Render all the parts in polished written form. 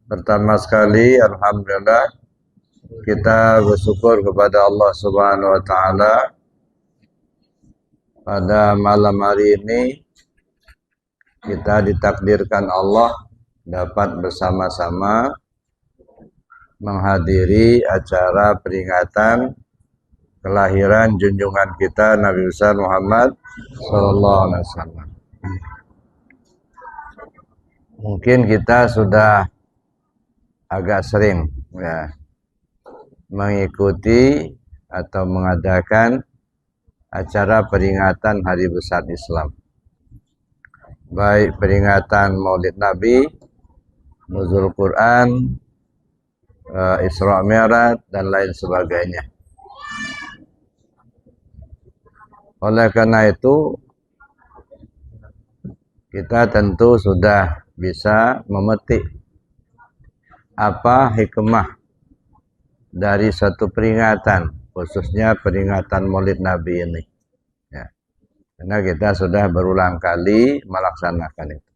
Pertama sekali, alhamdulillah kita bersyukur kepada Allah Subhanahu wa taala pada malam hari ini kita ditakdirkan Allah dapat bersama-sama menghadiri acara peringatan kelahiran junjungan kita Nabi besar Muhammad sallallahu alaihi wasallam. Mungkin kita sudah agak sering mengikuti atau mengadakan acara peringatan Hari Besar Islam, baik peringatan Maulid Nabi, Nuzul Quran, Isra Mi'raj dan lain sebagainya. Oleh karena itu kita tentu sudah bisa memetik apa hikmah dari satu peringatan, khususnya peringatan Maulid Nabi ini. Ya. Karena kita sudah berulang kali melaksanakan itu.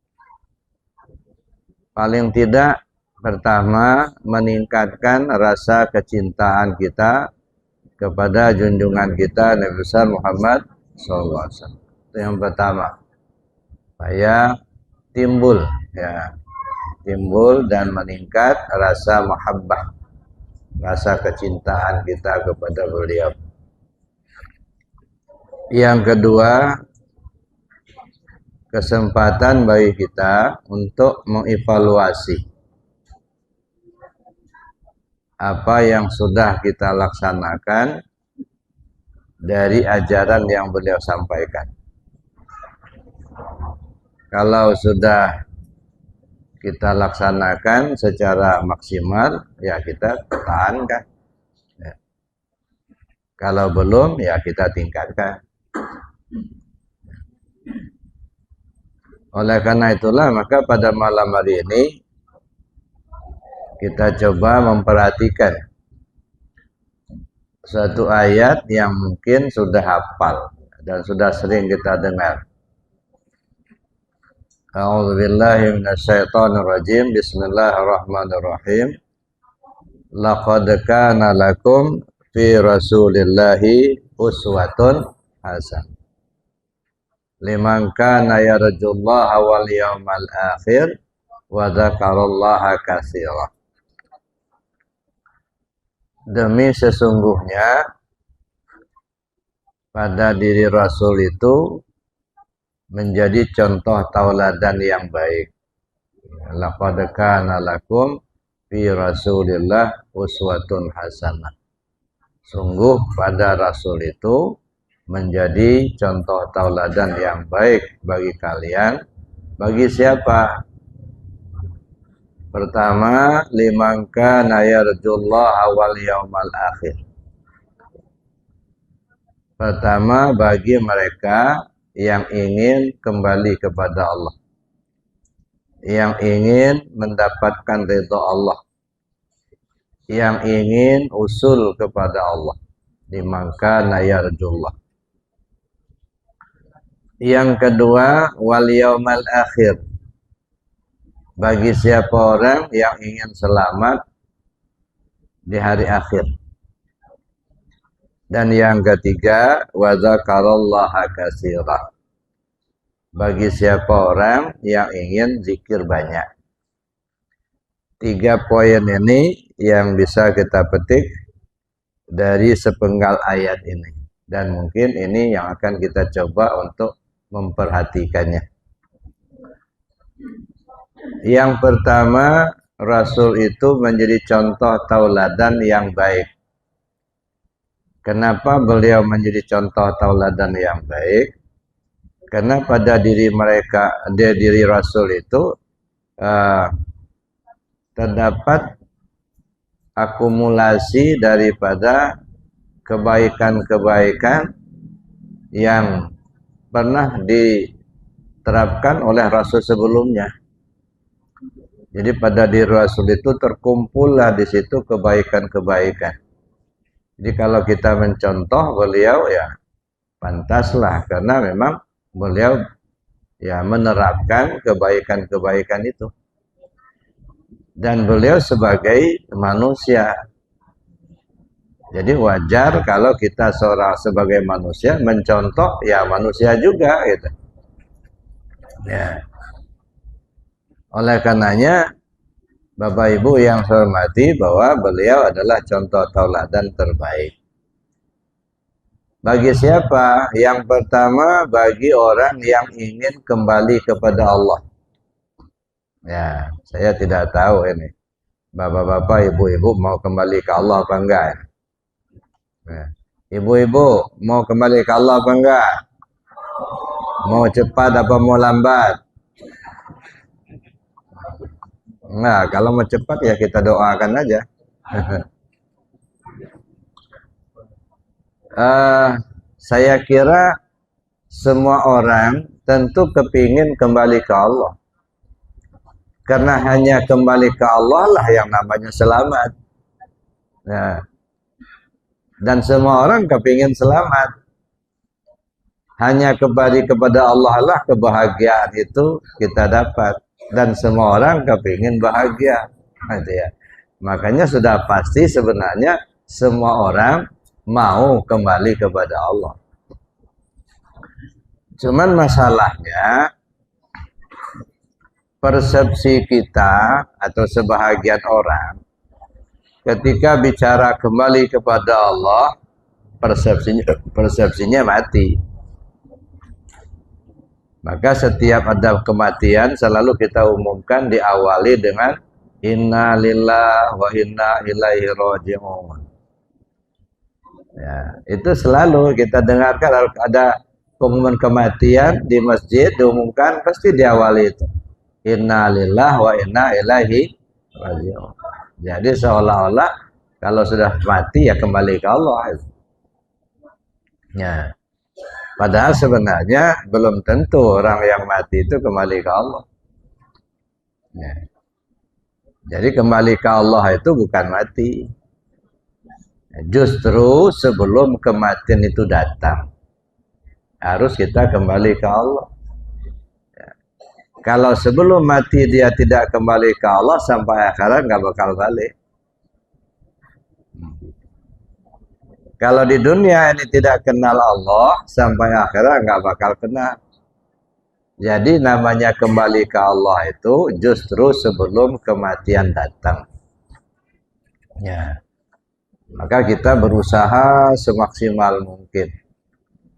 Paling tidak, pertama meningkatkan rasa kecintaan kita kepada junjungan kita Nabi besar Muhammad SAW. Itu yang pertama. Supaya timbul dan meningkat rasa mahabbah, rasa kecintaan kita kepada beliau. Yang kedua, kesempatan bagi kita untuk mengevaluasi apa yang sudah kita laksanakan dari ajaran yang beliau sampaikan. Kalau sudah kita laksanakan secara maksimal, ya kita pertahankan. Ya. Kalau belum, ya kita tingkatkan. Oleh karena itulah, maka pada malam hari ini kita coba memperhatikan satu ayat yang mungkin sudah hafal dan sudah sering kita dengar. A'udzubillahi minasyaitonirrajim. Bismillahirrahmanirrahim. Laqad kana lakum fi Rasulillahi uswatun hasanah liman kana yarjullaha wal yawmal akhir wa dzakarallaha katsiran. Demi sesungguhnya pada diri Rasul itu menjadi contoh tauladan yang baik. Laqad kana lakum fi Rasulillah uswatun hasanah. Sungguh pada Rasul itu menjadi contoh tauladan yang baik bagi kalian. Bagi siapa? Pertama, liman kana yarjullaha wal yawmal akhir. Pertama, bagi mereka yang ingin kembali kepada Allah, yang ingin mendapatkan ridha Allah, yang ingin usul kepada Allah, liman kana yarjullah. Yang kedua, wal yaumal akhir, bagi siapa orang yang ingin selamat di hari akhir. Dan yang ketiga, wa dzakarallaha katsiran, bagi siapa orang yang ingin zikir banyak. 3 poin ini yang bisa kita petik dari sepenggal ayat ini. Dan mungkin ini yang akan kita coba untuk memperhatikannya. Yang pertama, Rasul itu menjadi contoh tauladan yang baik. Kenapa beliau menjadi contoh tauladan yang baik? Karena pada diri Rasul itu terdapat akumulasi daripada kebaikan-kebaikan yang pernah diterapkan oleh Rasul sebelumnya. Jadi pada diri Rasul itu terkumpullah di situ kebaikan-kebaikan. Jadi kalau kita mencontoh beliau, ya pantaslah, karena memang beliau ya menerapkan kebaikan-kebaikan itu. dan beliau sebagai manusia. Jadi wajar kalau kita seorang sebagai manusia mencontoh ya manusia juga gitu. Ya. Oleh karenanya Bapak Ibu yang saya hormati bahwa beliau adalah contoh tauladan terbaik. Bagi siapa? Yang pertama bagi orang yang ingin kembali kepada Allah. Ya, saya tidak tahu ini. Bapak-bapak, ibu-ibu mau kembali ke Allah apa enggak? Ya. Ibu-ibu mau kembali ke Allah apa enggak? Mau cepat apa mau lambat? Nah, kalau mau cepat ya kita doakan aja. Saya kira semua orang tentu kepingin kembali ke Allah. Karena hanya kembali ke Allah lah yang namanya selamat. Nah, dan semua orang kepingin selamat. Hanya kembali kepada Allah lah kebahagiaan itu kita dapat. Dan semua orang kepingin bahagia. Gitu ya. Makanya sudah pasti sebenarnya semua orang mau kembali kepada Allah. Cuman masalahnya persepsi kita atau sebahagian orang ketika bicara kembali kepada Allah persepsinya mati. Maka setiap ada kematian selalu kita umumkan diawali dengan inna lillahi wa inna ilaihi raji'un. Ya, itu selalu kita dengarkan ada pengumuman kematian di masjid diumumkan pasti diawali itu inna lillahi wa inna ilaihi raji'un. Jadi seolah-olah kalau sudah mati ya kembali ke Allah. Ya. Padahal sebenarnya belum tentu orang yang mati itu kembali ke Allah. Ya. Jadi kembali ke Allah itu bukan mati. Justru sebelum kematian itu datang harus kita kembali ke Allah. Ya. Kalau sebelum mati dia tidak kembali ke Allah sampai akhirat nggak bakal balik. Kalau di dunia ini tidak kenal Allah sampai akhirat nggak bakal kenal. Jadi namanya kembali ke Allah itu justru sebelum kematian datang. Ya. Maka kita berusaha semaksimal mungkin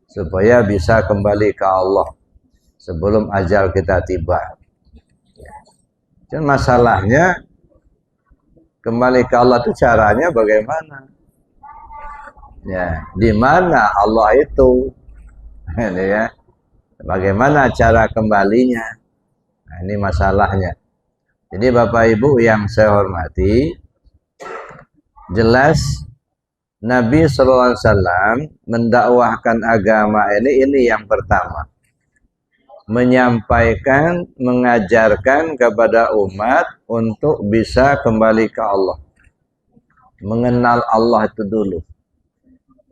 supaya bisa kembali ke Allah sebelum ajal kita tiba. Dan masalahnya kembali ke Allah itu caranya bagaimana? Ya, di mana Allah itu? Ini ya. Bagaimana cara kembalinya? Nah, ini masalahnya. Jadi Bapak Ibu yang saya hormati, jelas Nabi SAW mendakwahkan agama ini yang pertama. Menyampaikan, mengajarkan kepada umat untuk bisa kembali ke Allah. Mengenal Allah itu dulu.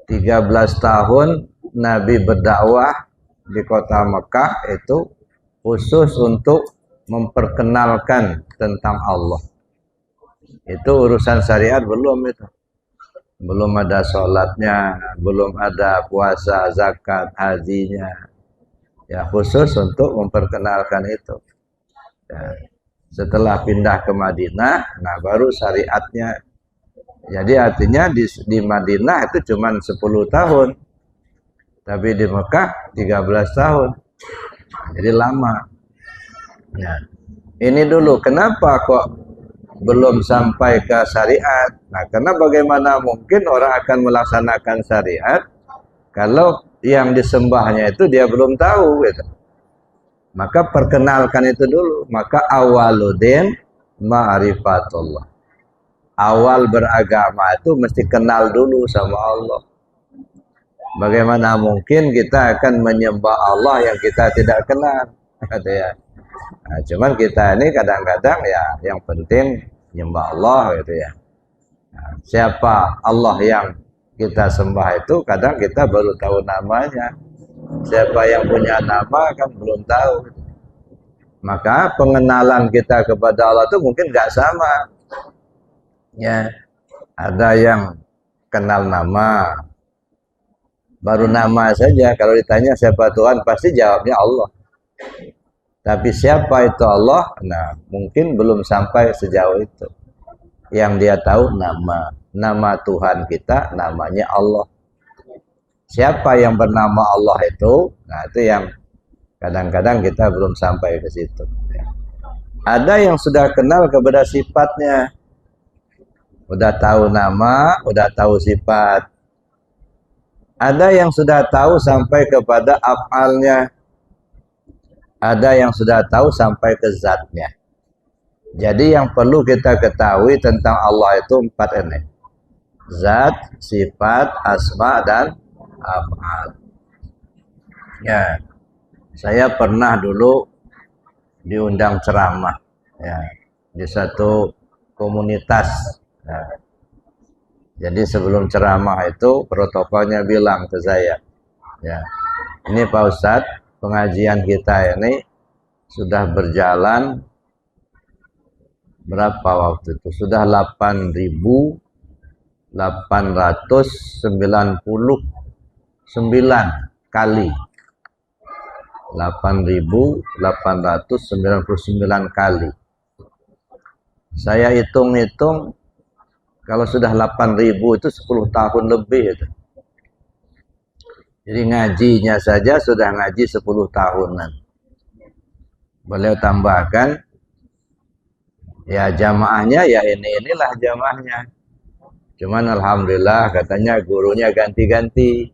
13 tahun Nabi berdakwah di kota Mekah itu khusus untuk memperkenalkan tentang Allah. Itu urusan syariat belum itu. Belum ada sholatnya, belum ada puasa, zakat, hajinya. Ya khusus untuk memperkenalkan itu. Ya. Setelah pindah ke Madinah, nah baru syariatnya. Jadi artinya di Madinah itu cuma 10 tahun. Tapi di Mekah 13 tahun. Jadi lama. Nah, ini dulu kenapa kok belum sampai ke syariat? Nah, karena bagaimana mungkin orang akan melaksanakan syariat kalau yang disembahnya itu dia belum tahu gitu. Maka perkenalkan itu dulu. Maka awaludin ma'rifatullah. Awal beragama itu mesti kenal dulu sama Allah. Bagaimana mungkin kita akan menyembah Allah yang kita tidak kenal? Gitu ya. Nah, cuman kita ini kadang-kadang ya yang penting menyembah Allah gitu ya. Nah, siapa Allah yang kita sembah itu kadang kita baru tahu namanya. Siapa yang punya nama kan belum tahu. Maka pengenalan kita kepada Allah itu mungkin nggak sama. Ya, ada yang kenal nama, baru nama saja. Kalau ditanya siapa Tuhan, pasti jawabnya Allah. Tapi siapa itu Allah? Nah, mungkin belum sampai sejauh itu. Yang dia tahu nama Tuhan kita, namanya Allah. Siapa yang bernama Allah itu? Nah, itu yang kadang-kadang kita belum sampai ke situ. Ada yang sudah kenal kepada sifatnya. Udah tahu nama, udah tahu sifat. Ada yang sudah tahu sampai kepada af'alnya. Ada yang sudah tahu sampai ke zatnya. Jadi yang perlu kita ketahui tentang Allah itu 4 ini. Zat, sifat, asma, dan af'al. Ya. Saya pernah dulu diundang ceramah ya, di satu komunitas. Ya. Jadi sebelum ceramah itu protokolnya bilang ke saya, ya, ini Pak Ustadz, pengajian kita ini sudah berjalan berapa waktu itu? Sudah 8.899 kali. 8.899 kali. Saya hitung-hitung kalau sudah 8.000 itu 10 tahun lebih itu. Jadi ngajinya saja sudah ngaji 10 tahunan. Beliau tambahkan, ya jamaahnya ya inilah jamaahnya. Cuman alhamdulillah katanya gurunya ganti-ganti.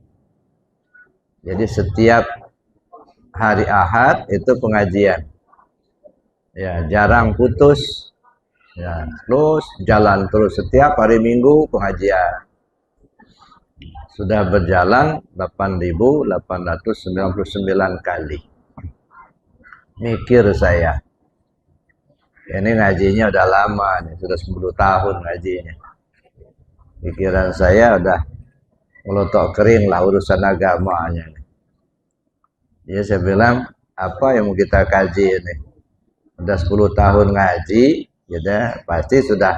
Jadi setiap hari Ahad itu pengajian. Ya, jarang putus. Ya, terus jalan terus setiap hari Minggu pengajian. Sudah berjalan 8.899 kali. Mikir saya. Ini ngajinya udah lama nih, sudah 10 tahun ngajinya. Pikiran saya udah melotok kering lah urusan agamanya nih. Ya saya bilang, apa yang mau kita kaji ini? Udah 10 tahun ngaji, ya pasti sudah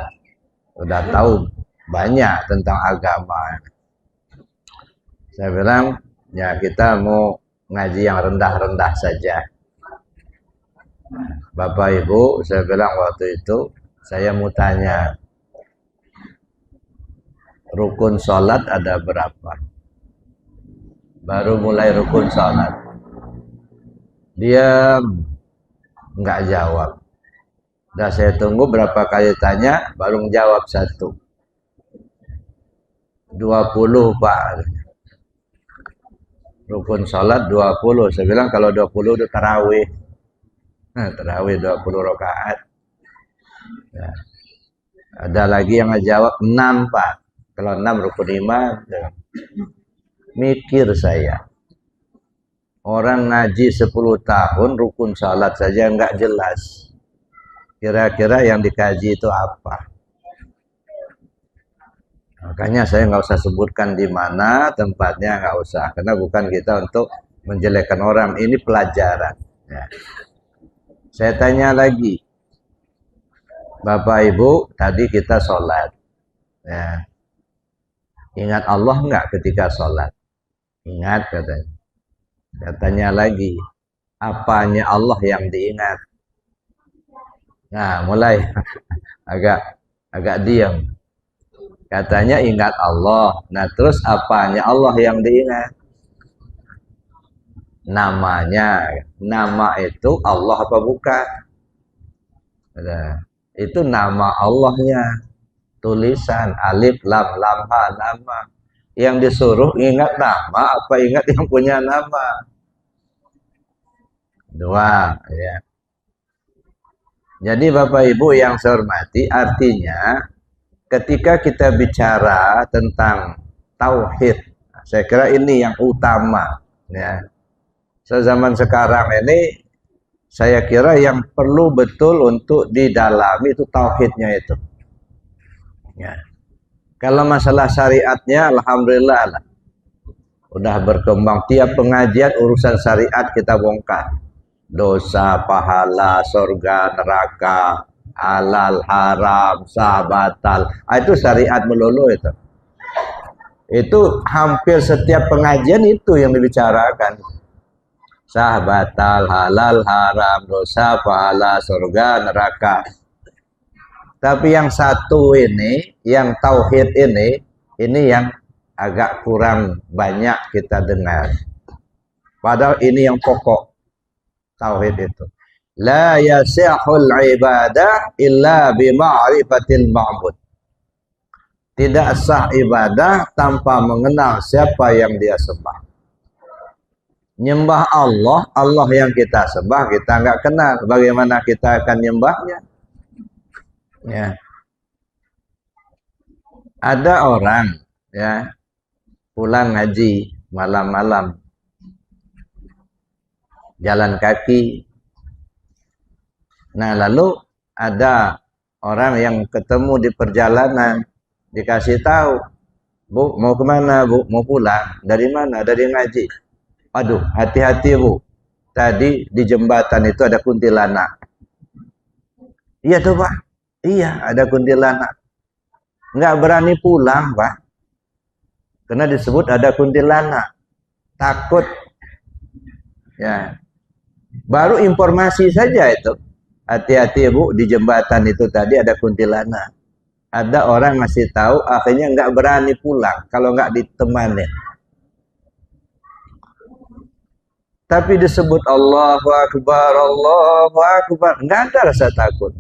tahu banyak tentang agama. Saya bilang, ya kita mau ngaji yang rendah-rendah saja. Bapak Ibu, saya bilang waktu itu, saya mau tanya, rukun sholat ada berapa? Baru mulai rukun sholat. Dia nggak jawab. Udah saya tunggu berapa kali tanya, baru menjawab 1. 20 Pak. Rukun sholat 20. Saya bilang kalau 20 udah tarawih. Nah, tarawih 20 rakaat. Ya. Ada lagi yang ngejawab 6 Pak. Kalau 6 rukun iman. Ya. Mikir saya. Orang ngaji 10 tahun rukun salat saja nggak jelas. Kira-kira yang dikaji itu apa? Makanya saya nggak usah sebutkan di mana tempatnya, nggak usah. Karena bukan kita untuk menjelekkan orang. Ini pelajaran. Ya. Saya tanya lagi. Bapak Ibu, tadi kita sholat. Ya. Ingat Allah nggak ketika sholat? Ingat katanya. Katanya lagi, apanya Allah yang diingat? Nah, mulai agak diam. Katanya ingat Allah. Nah, terus apanya Allah yang diingat? Namanya. Nama itu Allah apa bukan? Nah, itu nama Allahnya. Tulisan alif lam lam ha, nama. Yang disuruh ingat nama apa ingat yang punya nama? 2 ya. Jadi Bapak Ibu yang saya hormati, artinya ketika kita bicara tentang tauhid, saya kira ini yang utama ya. Zaman sekarang ini saya kira yang perlu betul untuk didalami itu tauhidnya itu. Ya. Kalau masalah syariatnya, alhamdulillah lah. Udah berkembang. Tiap pengajian urusan syariat kita bongkar. dosa, pahala, surga, neraka, halal, haram, sah, batal. Itu syariat melulu itu. Itu hampir setiap pengajian itu yang dibicarakan. Sah, batal, halal, haram, dosa, pahala, surga, neraka. Tapi yang satu ini, yang tauhid ini yang agak kurang banyak kita dengar. Padahal ini yang pokok tauhid itu. La yasihul ibadah illa bima'rifatil ma'bud. Tidak sah ibadah tanpa mengenal siapa yang dia sembah. Nyembah Allah, Allah yang kita sembah kita nggak kenal. Bagaimana kita akan nyembahnya? Ya. Ada orang ya pulang ngaji malam-malam, jalan kaki. Nah lalu ada orang yang ketemu di perjalanan, dikasih tahu, Bu mau kemana Bu? Mau pulang. Dari mana? Dari ngaji. Aduh hati-hati Bu, tadi di jembatan itu ada kuntilanak. Iya tuh Pak, iya ada kuntilanak. Nggak berani pulang Pak, karena disebut ada kuntilanak, takut. Ya, baru informasi saja itu. Hati-hati Bu, di jembatan itu tadi ada kuntilanak. Ada orang ngasih tahu, akhirnya nggak berani pulang kalau nggak ditemani. Tapi disebut Allahu Akbar, Allahu Akbar, nggak ada rasa takut.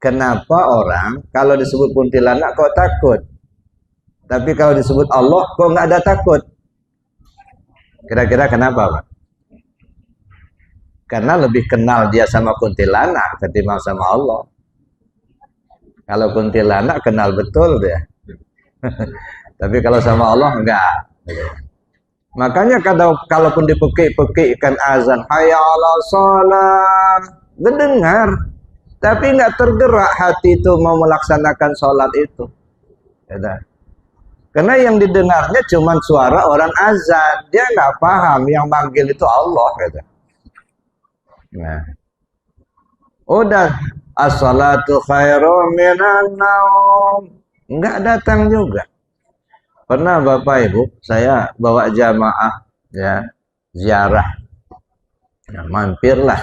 Kenapa orang kalau disebut kuntilanak kok takut? Tapi kalau disebut Allah kok nggak ada takut? Kira-kira kenapa Pak? Karena lebih kenal dia sama kuntilanak ketimbang sama Allah. Kalau kuntilanak kenal betul dia. Tapi kalau sama Allah enggak. Makanya kalaupun dipekik-pekikkan azan hayya 'alas shalah, mendengar tapi enggak tergerak hati itu mau melaksanakan sholat itu. Ya, karena yang didengarnya cuma suara orang azan, dia enggak paham yang manggil itu Allah gitu. Nah, udah as-salatu khairum minan naum, enggak datang juga. Pernah Bapak Ibu saya bawa jamaah ya ziarah, ya, mampirlah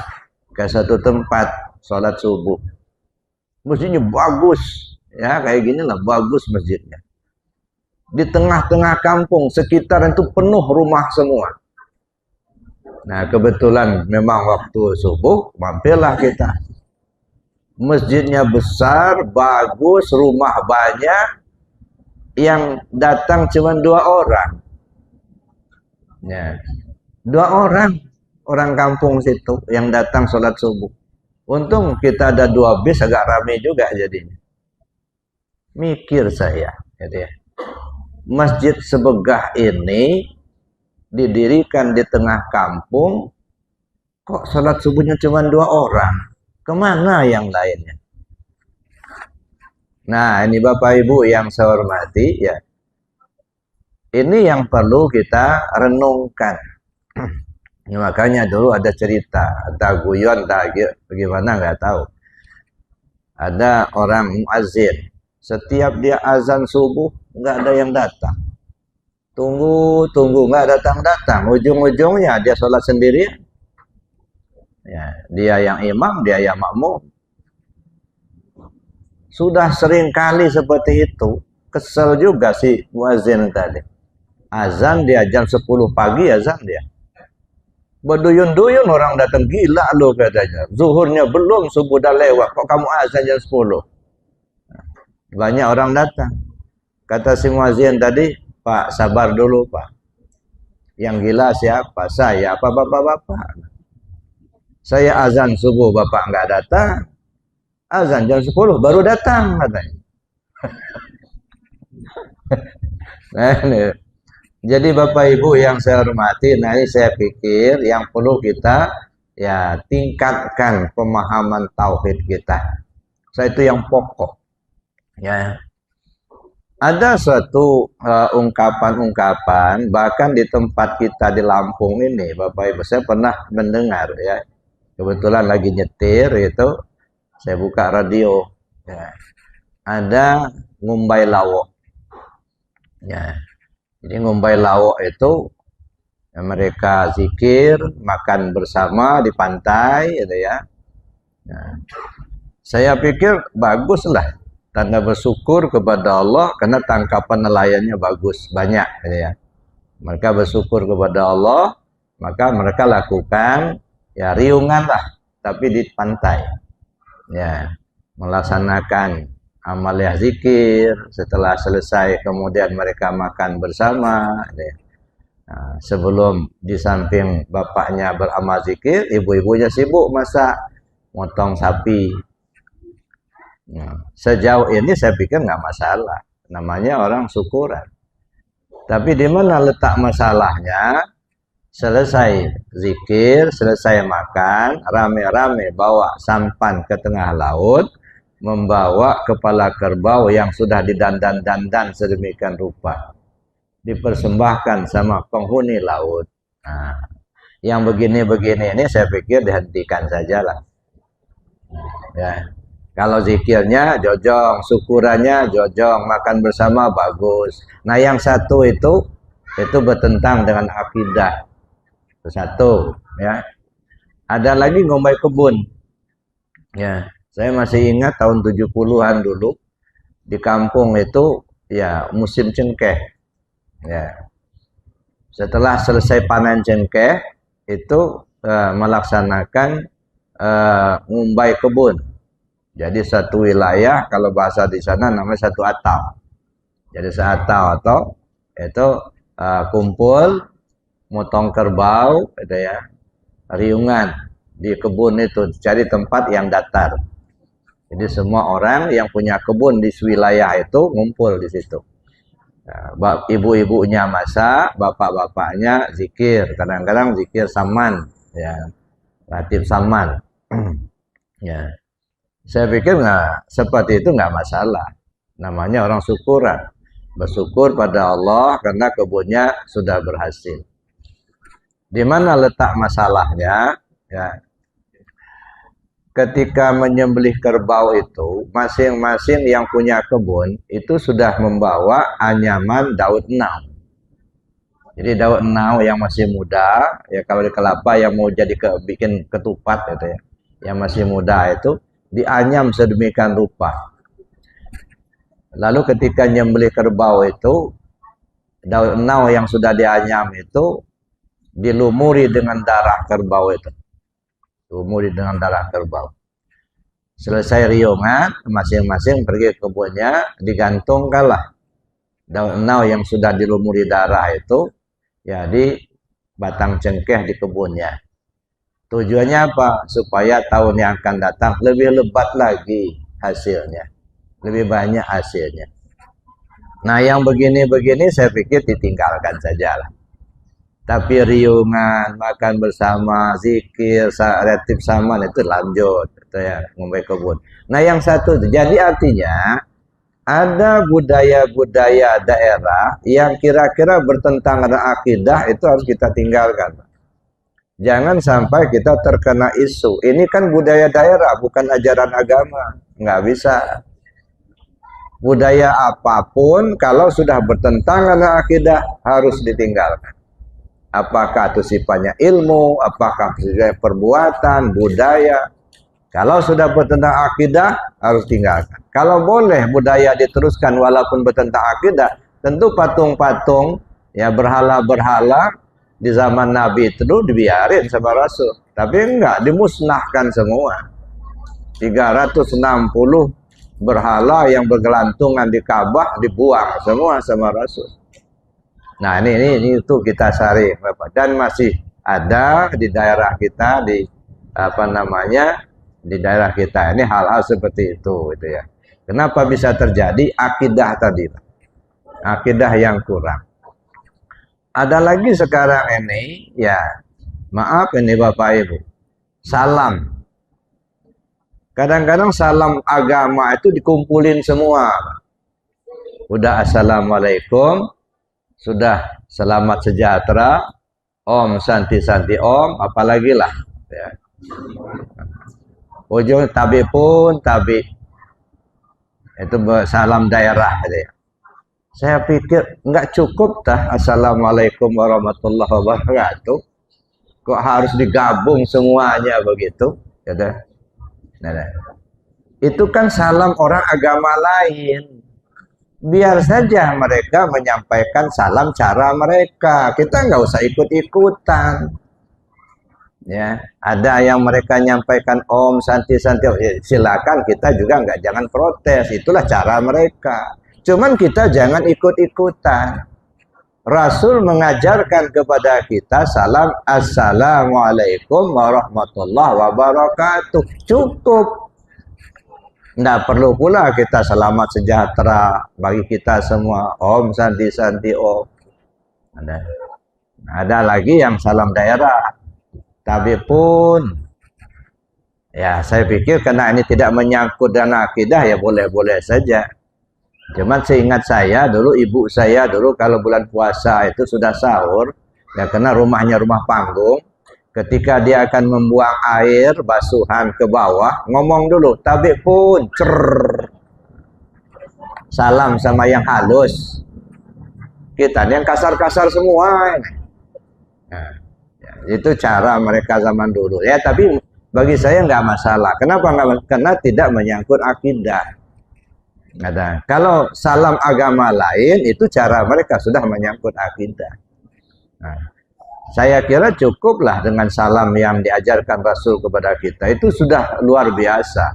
ke satu tempat sholat subuh. Masjidnya bagus, ya kayak gini lah bagus masjidnya. Di tengah-tengah kampung sekitar itu penuh rumah semua. Nah kebetulan memang waktu subuh mampirlah kita. Masjidnya besar, bagus, rumah banyak. Yang datang cuma 2 orang. Ya. 2 orang kampung situ yang datang sholat subuh. Untung kita ada 2 bis agak ramai juga jadinya. Mikir saya, gitu ya. Masjid sebegah ini didirikan di tengah kampung, kok sholat subuhnya cuma 2 orang? Kemana yang lainnya? Nah, ini Bapak Ibu yang saya hormati ya. Ini yang perlu kita renungkan. Makanya dulu ada cerita, entah guyon, entah bagaimana nggak tahu. Ada orang muazzin, setiap dia azan subuh nggak ada yang datang. Tunggu nggak datang. Ujung-ujungnya dia sholat sendirian. Ya, dia yang imam, dia yang makmum. Sudah sering kali seperti itu, kesel juga si muazzin tadi. Azan dia jam 10 pagi azan dia. Berduyun-duyun orang datang, gila lo katanya. Zuhurnya belum, subuh dah lewat, kok kamu azan jam 10? Banyak orang datang. Kata si muazzin tadi, Pak sabar dulu Pak. Yang gila siapa? Saya apa bapak-bapak? Saya azan subuh bapak nggak datang. Azan jam 10 baru datang katanya. Nah, ini. Jadi Bapak Ibu yang saya hormati, nah ini saya pikir yang perlu kita ya tingkatkan pemahaman tauhid kita. Saya itu yang pokok. Ya. Ada suatu ungkapan-ungkapan bahkan di tempat kita di Lampung ini, Bapak Ibu, saya pernah mendengar ya. Kebetulan lagi nyetir itu, saya buka radio. Ya. Ada ngumbai lawok. Ya. Jadi ngumbai lawok itu ya, mereka zikir, makan bersama di pantai, gitu ya. Nah, saya pikir baguslah, tanda bersyukur kepada Allah karena tangkapan nelayannya bagus, banyak, gitu ya. Mereka bersyukur kepada Allah, maka mereka lakukan ya riungan lah, tapi di pantai, ya, melaksanakan amaliyah zikir. Setelah selesai, kemudian mereka makan bersama, gitu ya. Nah, sebelum di samping bapaknya beramal zikir, ibu-ibunya sibuk masak, motong sapi. Nah, sejauh ini saya pikir nggak masalah, namanya orang syukuran. Tapi di mana letak masalahnya? Selesai zikir, selesai makan, rame-rame bawa sampan ke tengah laut, membawa kepala kerbau yang sudah didandan-dandan sedemikian rupa, dipersembahkan sama penghuni laut. Nah, yang begini-begini ini saya pikir dihentikan sajalah. Ya, kalau zikirnya jojong, syukurannya jojong, makan bersama bagus. Nah, yang satu itu bertentang dengan akidah. Itu satu, ya. Ada lagi ngombai kebun. Ya, saya masih ingat tahun 70-an dulu di kampung itu ya musim cengkeh. Ya. Setelah selesai panen cengkeh itu melaksanakan ngumbai kebun. Jadi satu wilayah, kalau bahasa di sana namanya satu atau. Jadi atau itu kumpul, motong kerbau, gitu ya, riungan di kebun itu, cari tempat yang datar. Jadi semua orang yang punya kebun di wilayah itu ngumpul di situ. Nah, ibu-ibunya masak, bapak-bapaknya zikir. Kadang-kadang zikir saman, ya, ratib saman. Ya. Saya pikir nggak seperti itu nggak masalah. Namanya orang syukuran, bersyukur pada Allah karena kebunnya sudah berhasil. Di mana letak masalahnya? Ya, ketika menyembelih kerbau itu, masing-masing yang punya kebun itu sudah membawa anyaman daun enau. Jadi daun enau yang masih muda, ya kalau di kelapa yang mau jadi bikin ketupat gitu ya, yang masih muda itu dianyam sedemikian rupa. Lalu ketika nyembelih kerbau itu, daun enau yang sudah dianyam itu dilumuri dengan darah kerbau itu. Lumuri dengan darah kerbau. Selesai riungan, masing-masing pergi ke kebunnya, digantungkanlah daun enau yang sudah dilumuri darah itu ya di batang cengkeh di kebunnya. Tujuannya apa? Supaya tahun yang akan datang lebih lebat lagi hasilnya. Lebih banyak hasilnya. Nah, yang begini-begini saya pikir ditinggalkan sajalah. Tapi riungan, makan bersama, zikir, ratib saman itu lanjut. Itu ya, ngombe kebun. Nah, yang satu itu. Jadi artinya ada budaya-budaya daerah yang kira-kira bertentangan dengan akidah itu harus kita tinggalkan. Jangan sampai kita terkena isu. Ini kan budaya daerah, bukan ajaran agama. Nggak bisa. Budaya apapun, kalau sudah bertentangan dengan akidah, harus ditinggalkan. Apakah itu sifatnya ilmu, apakah sifatnya perbuatan, budaya. Kalau sudah bertentangan akidah, harus tinggalkan. Kalau boleh budaya diteruskan walaupun bertentangan akidah, tentu patung-patung, ya berhala-berhala, di zaman Nabi itu dibiarin sama Rasul. Tapi enggak, dimusnahkan semua. 360 berhala yang bergelantungan di Ka'bah dibuang semua sama Rasul. Nah, ini itu kita cari, Bapak. Dan masih ada di daerah kita, di di daerah kita ini hal-hal seperti itu, gitu ya. Kenapa bisa terjadi? Akidah tadi, akidah yang kurang. Ada lagi sekarang ini, ya maaf ini Bapak Ibu, salam. Kadang-kadang salam agama itu dikumpulin semua. Udah assalamualaikum, sudah selamat sejahtera, om santi santi om, apalagi lah. Ya. Ujung tabi pun tabi. Itu salam daerah. Gitu ya. Saya pikir nggak cukup tah assalamualaikum warahmatullahi wabarakatuh. Kok harus digabung semuanya begitu? Gitu. Nah. Itu kan salam orang agama lain. Biar saja mereka menyampaikan salam cara mereka. Kita nggak usah ikut-ikutan. Ya, ada yang mereka nyampaikan om santi santi, silakan, kita juga jangan protes. Itulah cara mereka. Cuman kita jangan ikut-ikutan. Rasul mengajarkan kepada kita salam assalamualaikum warahmatullahi wabarakatuh. Cukup. Tidak perlu pula kita selamat sejahtera bagi kita semua. Om santi santi om. Ada lagi yang salam daerah. Tapi pun ya saya pikir karena ini tidak menyangkut dan akidah ya boleh-boleh saja. Cuman seingat saya dulu ibu saya dulu kalau bulan puasa itu sudah sahur ya karena rumahnya rumah panggung. Ketika dia akan membuang air basuhan ke bawah, ngomong dulu, tapi pun salam sama yang halus. Kita yang kasar-kasar semua. Nah, ya, itu cara mereka zaman dulu. Ya, tapi bagi saya nggak masalah. Kenapa nggak? Karena tidak menyangkut akidah. Ada. Kalau salam agama lain itu cara mereka sudah menyangkut akidah. Nah, saya kira cukuplah dengan salam yang diajarkan Rasul kepada kita. Itu sudah luar biasa.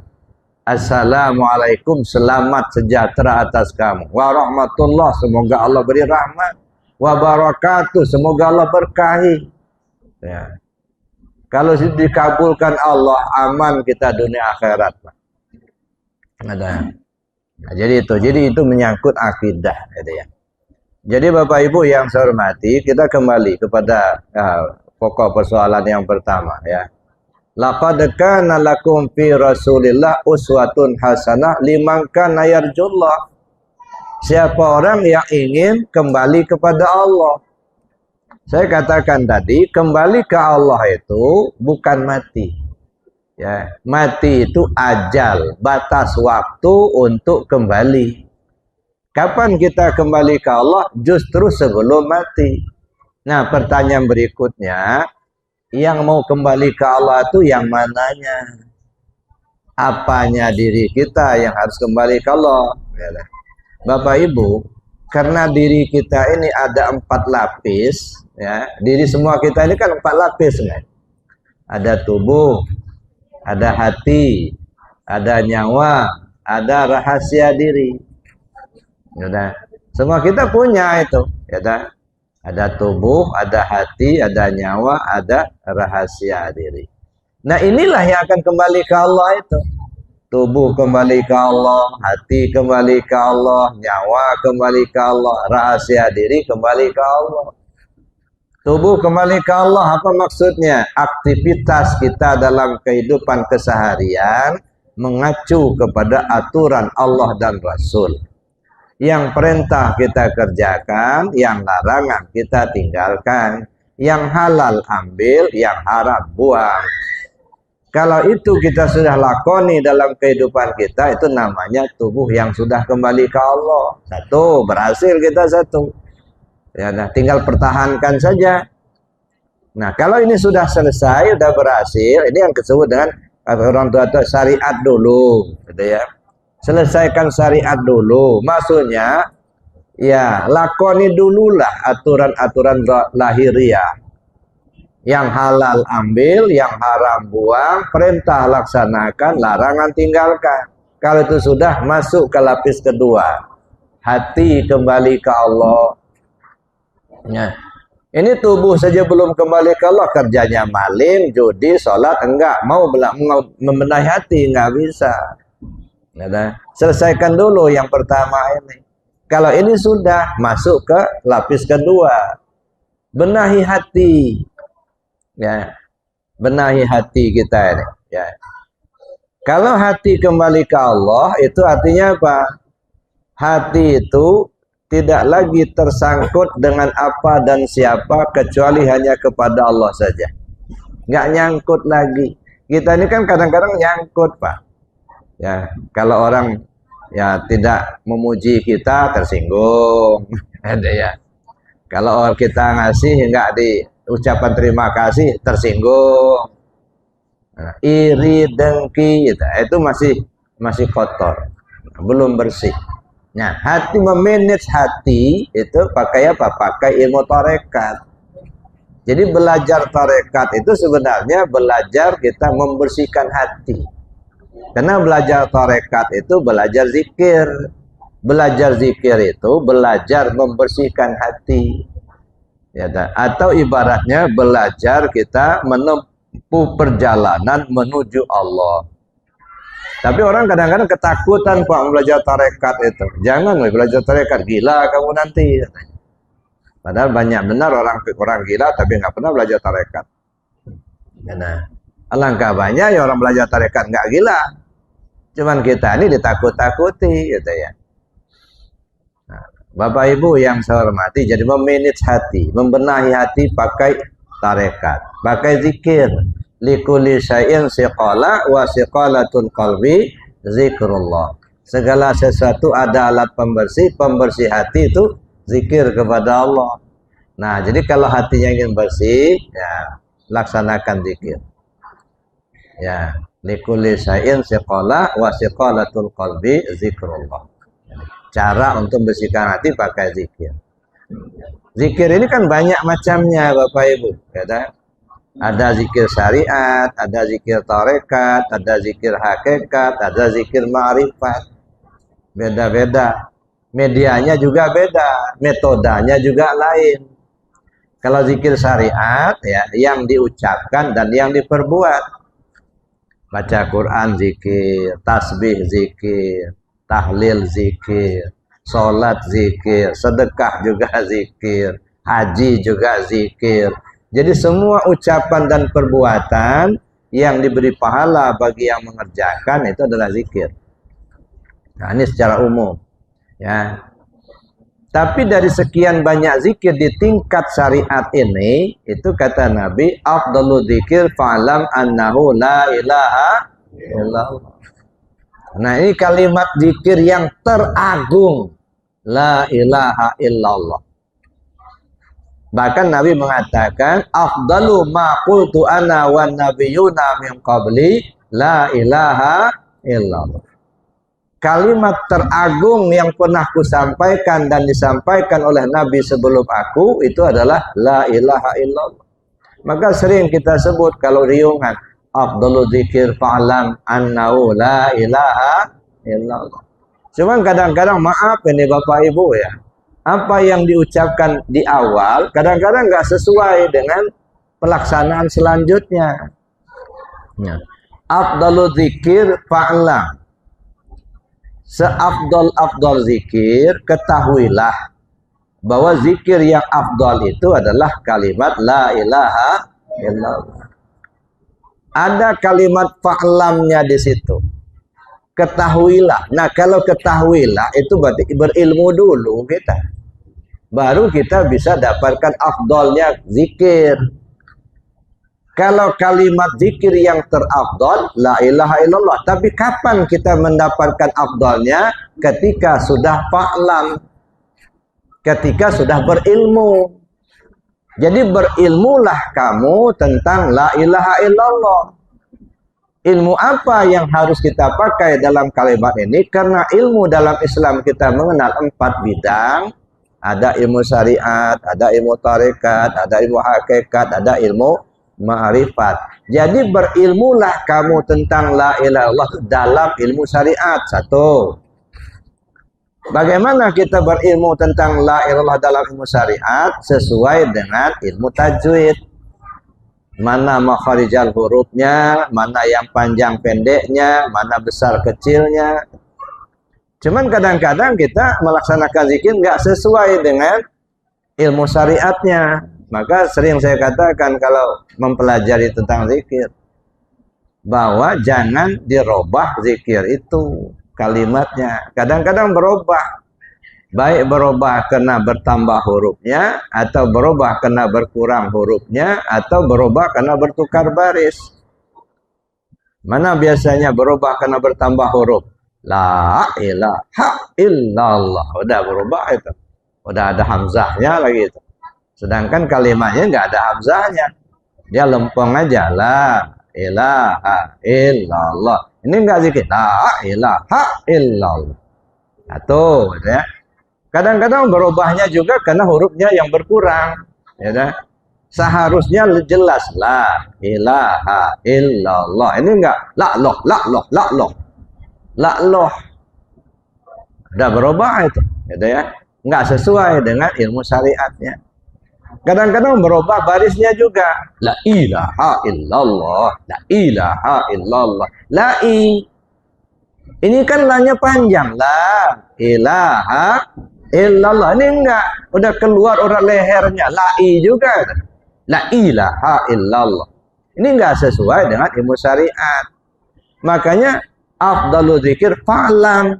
Assalamualaikum, selamat sejahtera atas kamu. Warahmatullah, semoga Allah beri rahmat. Wabarakatuh, semoga Allah berkahi. Ya. Kalau dikabulkan Allah, aman kita dunia akhirat. Ada. Nah, jadi itu menyangkut akidah. Gitu ya. Jadi Bapak Ibu yang saya hormati, kita kembali kepada pokok persoalan yang pertama ya. Laqad kana lakum fi Rasulillah uswatun hasanah liman kana yarjullah. Siapa orang yang ingin kembali kepada Allah. Saya katakan tadi, kembali ke Allah itu bukan mati. Ya, mati itu ajal, batas waktu untuk kembali. Kapan kita kembali ke Allah? Justru sebelum mati. Nah, pertanyaan berikutnya, yang mau kembali ke Allah itu yang mananya? Apanya diri kita yang harus kembali ke Allah? Bapak Ibu, karena diri kita ini ada 4 lapis, ya, diri semua kita ini kan 4 lapis, kan? Ada tubuh, ada hati, ada nyawa, ada rahasia diri. Ya, semua kita punya itu, ya, ada tubuh, ada hati, ada nyawa, ada rahasia diri. Nah, inilah yang akan kembali ke Allah itu. Tubuh kembali ke Allah, hati kembali ke Allah, nyawa kembali ke Allah, rahasia diri kembali ke Allah. Tubuh kembali ke Allah, apa maksudnya? Aktivitas kita dalam kehidupan keseharian mengacu kepada aturan Allah dan Rasul. Yang perintah kita kerjakan, yang larangan kita tinggalkan, yang halal ambil, yang haram buang. Kalau itu kita sudah lakoni dalam kehidupan kita, itu namanya tubuh yang sudah kembali ke Allah. Satu, berhasil kita satu. Ya, nah, tinggal pertahankan saja. Nah, kalau ini sudah selesai, sudah berhasil, ini yang disebut dengan orang tua syariat dulu, gitu ya. Selesaikan syariat dulu, maksudnya ya lakoni dululah aturan-aturan lahiriah. Yang halal ambil, yang haram buang, perintah laksanakan, larangan tinggalkan. Kalau itu sudah masuk ke lapis kedua, hati kembali ke Allah. Ya. Ini tubuh saja belum kembali ke Allah, kerjanya maling, judi, sholat enggak, mau membenahi hati enggak bisa. Ya, selesaikan dulu yang pertama ini. Kalau ini sudah masuk ke lapis kedua, benahi hati. Ya, benahi hati kita ini. Ya. Kalau hati kembali ke Allah, itu artinya apa? hati itu tidak lagi tersangkut dengan apa dan siapa kecuali hanya kepada Allah saja. Nggak nyangkut lagi. Kita ini kan kadang-kadang nyangkut, Pak. Ya, kalau orang ya tidak memuji kita tersinggung. Ada ya. Kalau kita ngasih nggak di ucapan terima kasih tersinggung. Nah, iri, dengki itu masih kotor. Belum bersih. Nah, hati memanage hati itu pakai apa? Pakai ilmu tarekat. Jadi belajar tarekat itu sebenarnya belajar kita membersihkan hati. Karena belajar tarekat itu belajar zikir. Belajar zikir itu belajar membersihkan hati. Ya, atau ibaratnya belajar kita menempuh perjalanan menuju Allah. Tapi orang kadang-kadang ketakutan Pak belajar tarekat itu. Jangan belajar tarekat, gila kamu nanti. Padahal banyak benar orang gila tapi nggak pernah belajar tarekat. Nah, alangkah banyak ya orang belajar tarekat nggak gila. Cuman kita ini ditakut-takuti gitu ya. Nah, Bapak Ibu yang saya hormati, jadi memanage hati, membenahi hati pakai tarekat, pakai zikir. Likulli syai'in siqala wa siqalatul qalbi zikrullah. Segala sesuatu ada alat pembersih, pembersih hati itu zikir kepada Allah. Nah, jadi kalau hatinya ingin bersih, ya laksanakan zikir. Ya, likulli syai'in siqala wa siqalatul qalbi zikrullah. Cara untuk bersihkan hati pakai zikir. Zikir ini kan banyak macamnya Bapak Ibu, ya. Ada zikir syariat, ada zikir tarekat, ada zikir hakikat, ada zikir ma'rifat. Beda-beda. Medianya juga beda, metodanya juga lain. Kalau zikir syariat ya yang diucapkan dan yang diperbuat. Baca Quran zikir, tasbih zikir, tahlil zikir, salat zikir, sedekah juga zikir, haji juga zikir. Jadi semua ucapan dan perbuatan yang diberi pahala bagi yang mengerjakan itu adalah zikir. Nah, ini secara umum. Ya. Tapi dari sekian banyak zikir di tingkat syariat ini, itu kata Nabi, afdalu dzikir fa'lam annahu la ilaha illallah. Nah, ini kalimat zikir yang teragung, la ilaha illallah. Bahkan Nabi mengatakan, afdalu ma qultu ana wan nabiyuna min qabli la ilaha illallah. Kalimat teragung yang pernah kusampaikan dan disampaikan oleh Nabi sebelum aku itu adalah la ilaha illallah. Maka sering kita sebut kalau riungan, afdalu dzikir fa'lam annahu la ilaha illallah. Cuman kadang-kadang maaf ini Bapak Ibu ya, apa yang diucapkan di awal kadang-kadang nggak sesuai dengan pelaksanaan selanjutnya. Ya. Afdalu dzikir fa'lam. Seafdal zikir, ketahuilah bahwa zikir yang afdal itu adalah kalimat la ilaha illallah. Ada kalimat fa'lamnya di situ. Ketahuilah. Nah, kalau ketahuilah itu berarti berilmu dulu kita. Baru kita bisa dapatkan afdalnya zikir. Kalau kalimat zikir yang terafdal, la ilaha illallah. Tapi kapan kita mendapatkan afdalnya? Ketika sudah fa'lam. Ketika sudah berilmu. Jadi berilmulah kamu tentang la ilaha illallah. Ilmu apa yang harus kita pakai dalam kalimat ini? Karena ilmu dalam Islam kita mengenal 4 bidang. Ada ilmu syariat, ada ilmu tarekat, ada ilmu hakikat, ada ilmu ma'rifat. Jadi berilmulah kamu tentang la ilaha illallah dalam ilmu syariat. 1. Bagaimana kita berilmu tentang la ilaha illallah dalam ilmu syariat? Sesuai dengan ilmu tajwid. Mana makharijal hurufnya, mana yang panjang pendeknya, mana besar kecilnya. Cuman kadang-kadang kita melaksanakan zikir nggak sesuai dengan ilmu syariatnya. Maka sering saya katakan kalau mempelajari tentang zikir, bahwa jangan dirubah zikir itu kalimatnya. Kadang-kadang berubah. Baik berubah karena bertambah hurufnya, atau berubah karena berkurang hurufnya, atau berubah karena bertukar baris. Mana biasanya berubah karena bertambah huruf? La ilaha illallah. Udah berubah itu. Udah ada hamzahnya lagi itu. Sedangkan kalimatnya nggak ada hamzahnya. Dia lempeng aja. La ilaha illallah. Ini nggak zikir. La ilaha illallah. Atau gitu ya. Kadang-kadang berubahnya juga karena hurufnya yang berkurang, ya kan? Seharusnya jelas la ilaha illallah. Ini enggak la loh. Udah berubah itu, gitu ya. Enggak sesuai dengan ilmu syariatnya. Kadang-kadang berubah barisnya juga. La ilaha illallah, la ilaha illallah. Ini kan lanya panjang. La ilaha illallah. Ini enggak, udah keluar urat lehernya. La'i juga. La ilaha illallah. Ini enggak sesuai dengan ilmu syariat. Makanya afdalu dzikir fa'lam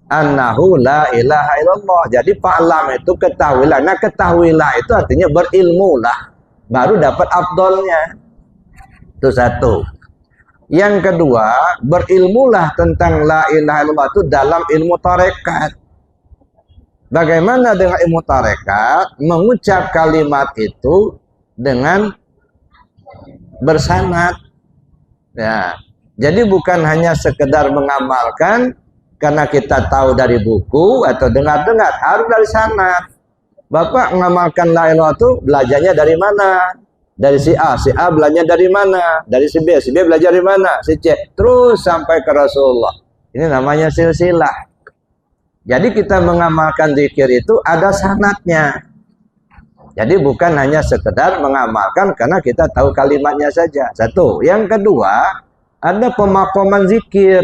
annahu la ilaha illallah. Jadi fa'lam itu ketahuilah. Nah, ketahuilah itu artinya berilmulah. Baru dapat afdalnya. Itu satu. Yang kedua, berilmulah tentang la ilaha illallah itu dalam ilmu tarekat. Bagaimana dengan ilmu tarekat? Mengucap kalimat itu dengan bersanad. Ya. Jadi bukan hanya sekedar mengamalkan karena kita tahu dari buku atau dengar-dengar, harus dari sanad. Bapak mengamalkan la ilaha illallah itu belajarnya dari mana? Dari si A belajar dari mana? Dari si B belajar dari mana? Si C, terus sampai ke Rasulullah. Ini namanya silsilah. Jadi kita mengamalkan zikir itu ada sanadnya. Jadi bukan hanya sekedar mengamalkan karena kita tahu kalimatnya saja. Satu. Yang kedua, ada pemakoman zikir.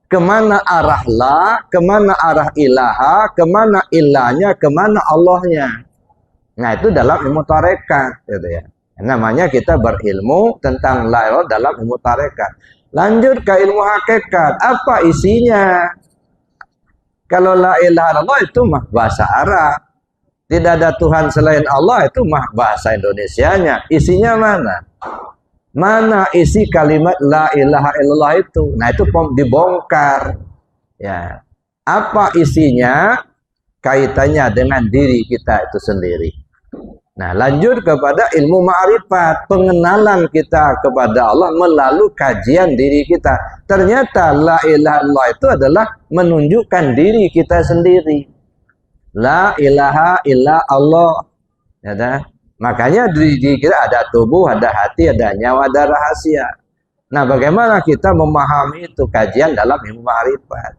Kemana arah la, kemana arah ilaha, kemana ilahnya, kemana Allahnya. Nah, itu dalam ilmu tarekat, gitu ya. Namanya kita berilmu tentang la ilaha dalam ilmu tarekat. Lanjut ke ilmu hakikat. Apa isinya? Kalau la ilaha illallah itu mah bahasa Arab. Tidak ada Tuhan selain Allah, itu mah bahasa Indonesianya. Isinya mana? Mana isi kalimat la ilaha illallah itu? Nah, itu dibongkar. Ya. Apa isinya? Kaitannya dengan diri kita itu sendiri. Nah, lanjut kepada ilmu ma'rifat, pengenalan kita kepada Allah melalui kajian diri kita. Ternyata la ilaha illallah itu adalah menunjukkan diri kita sendiri. La ilaha illa Allah. Ya, dah? Makanya di diri kita ada tubuh, ada hati, ada nyawa, ada rahasia. Nah, bagaimana kita memahami itu kajian dalam ilmu ma'rifat?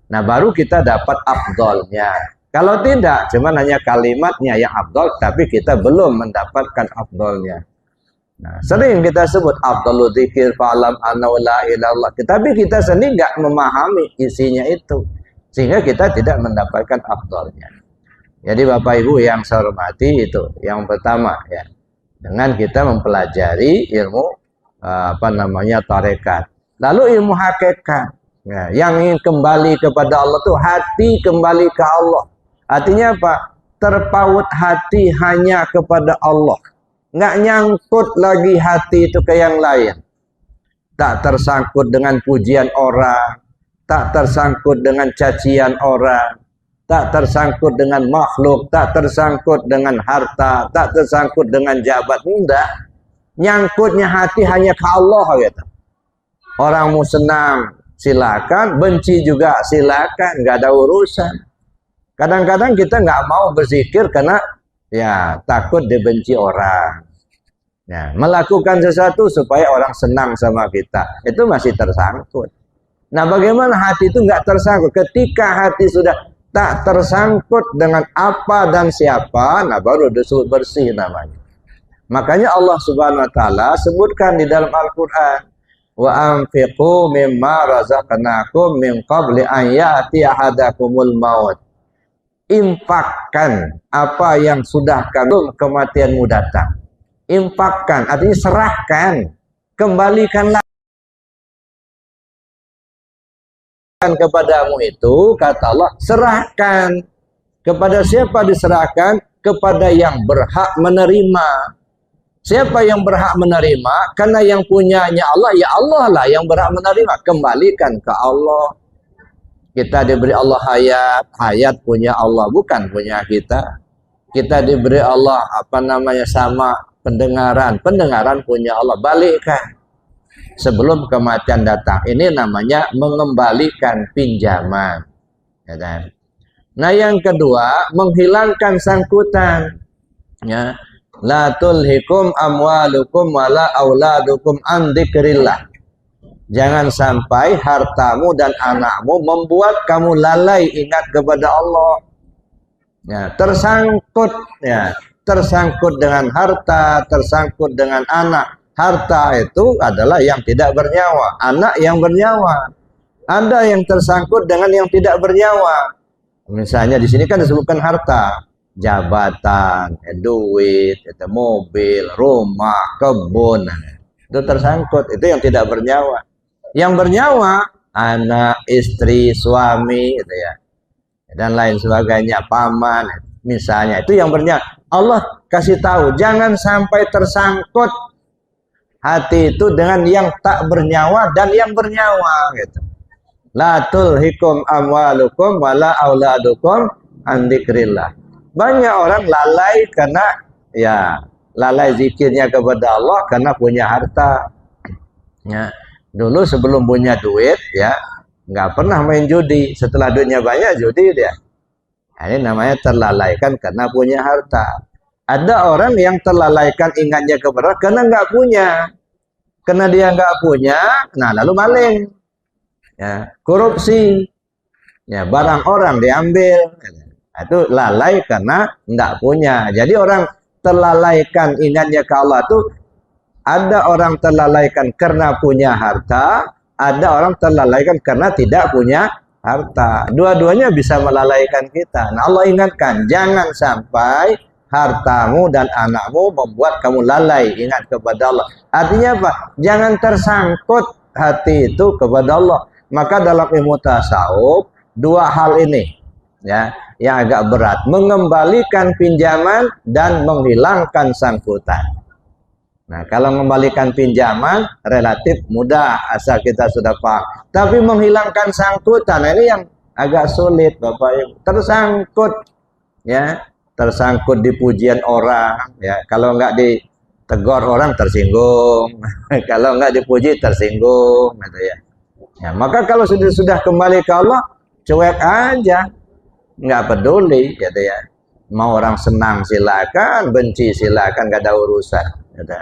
Nah, baru kita dapat afdolnya. Kalau tidak, cuma hanya kalimatnya yang afdol, tapi kita belum mendapatkan afdolnya. Nah, sering kita sebut afdalu dzikir fa'lam annahu la ilaha illallah. Tapi kita sendiri nggak memahami isinya itu, sehingga kita tidak mendapatkan afdolnya. Jadi Bapak Ibu yang saya hormati, itu yang pertama ya. Dengan kita mempelajari ilmu tarekat. Lalu ilmu hakikat. Ya, yang ingin kembali kepada Allah tuh hati kembali ke Allah. Artinya apa? Terpaut hati hanya kepada Allah. Nggak nyangkut lagi hati itu ke yang lain. Tak tersangkut dengan pujian orang. Tak tersangkut dengan cacian orang. Tak tersangkut dengan makhluk. Tak tersangkut dengan harta. Tak tersangkut dengan jabat. Enggak. Nyangkutnya hati hanya ke Allah gitu. Orang mau senang silakan, benci juga silakan, nggak ada urusan. Kadang-kadang kita nggak mau berzikir karena ya takut dibenci orang. Ya, melakukan sesuatu supaya orang senang sama kita, itu masih tersangkut. Nah, bagaimana hati itu nggak tersangkut? Ketika hati sudah tak tersangkut dengan apa dan siapa, nah baru disebut bersih namanya. Makanya Allah Subhanahu Wa Taala sebutkan di dalam Al-Quran, wa anfiqu mimma razaqnakum min qabli an ya'ti ahadakumul maut. Infakkan apa yang sudah kami kematianmu datang. Infakkan artinya serahkan, kembalikanlah kepadamu itu, kata Allah, serahkan. Kepada siapa diserahkan? Kepada yang berhak menerima. Siapa yang berhak menerima? Karena yang punyanya Allah, ya Allah lah yang berhak menerima. Kembalikan ke Allah. Kita diberi Allah hayat, hayat punya Allah, bukan punya kita. Kita diberi Allah sama pendengaran, pendengaran punya Allah, balikkan sebelum kematian datang. Ini namanya mengembalikan pinjaman. Ya kan? Nah, yang kedua, menghilangkan sangkutan. Ya, la tulhikum amwalukum wala auladukum an dzikrillah. Jangan sampai hartamu dan anakmu membuat kamu lalai ingat kepada Allah. Ya, tersangkut dengan harta, tersangkut dengan anak. Harta itu adalah yang tidak bernyawa, anak yang bernyawa. Ada yang tersangkut dengan yang tidak bernyawa. Misalnya di sini kan disebutkan harta, jabatan, duit, mobil, rumah, kebun. Itu tersangkut, itu yang tidak bernyawa. Yang bernyawa, anak, istri, suami, gitu ya, dan lain sebagainya, paman, misalnya, itu yang bernyawa. Allah kasih tahu, jangan sampai tersangkut hati itu dengan yang tak bernyawa dan yang bernyawa, gitu. La tulhikum amwalukum wala auladukum an dzikrillah. Banyak orang lalai karena lalai zikirnya kepada Allah karena punya harta. Ya. Dulu sebelum punya duit, ya, nggak pernah main judi. Setelah duitnya banyak, judi dia. Ini namanya terlalaikan karena punya harta. Ada orang yang terlalaikan ingatnya kepada Allah karena nggak punya. Karena dia nggak punya, nah lalu maling, ya, korupsi, ya, barang orang diambil. Itu lalai karena nggak punya. Jadi orang terlalaikan ingatnya ke Allah itu, ada orang terlalaikan karena punya harta, ada orang terlalaikan karena tidak punya harta. Dua-duanya bisa melalaikan kita. Nah, Allah ingatkan, jangan sampai hartamu dan anakmu membuat kamu lalai ingat kepada Allah. Artinya apa? Jangan tersangkut hati itu kepada Allah. Maka dalam ilmu tasawuf, dua hal ini, ya, yang agak berat, mengembalikan pinjaman dan menghilangkan sangkutan. Nah, kalau mengembalikan pinjaman relatif mudah asal kita sudah paham. Tapi menghilangkan sangkutan, ini yang agak sulit, Bapak Ibu. Tersangkut, ya, tersangkut di pujian orang, ya. Kalau nggak ditegur orang tersinggung, kalau nggak dipuji tersinggung, gitu ya. Ya, maka kalau sudah kembali ke Allah, cuek aja, nggak peduli, gitu ya. Mau orang senang silakan, benci silakan, nggak ada urusan, gitu.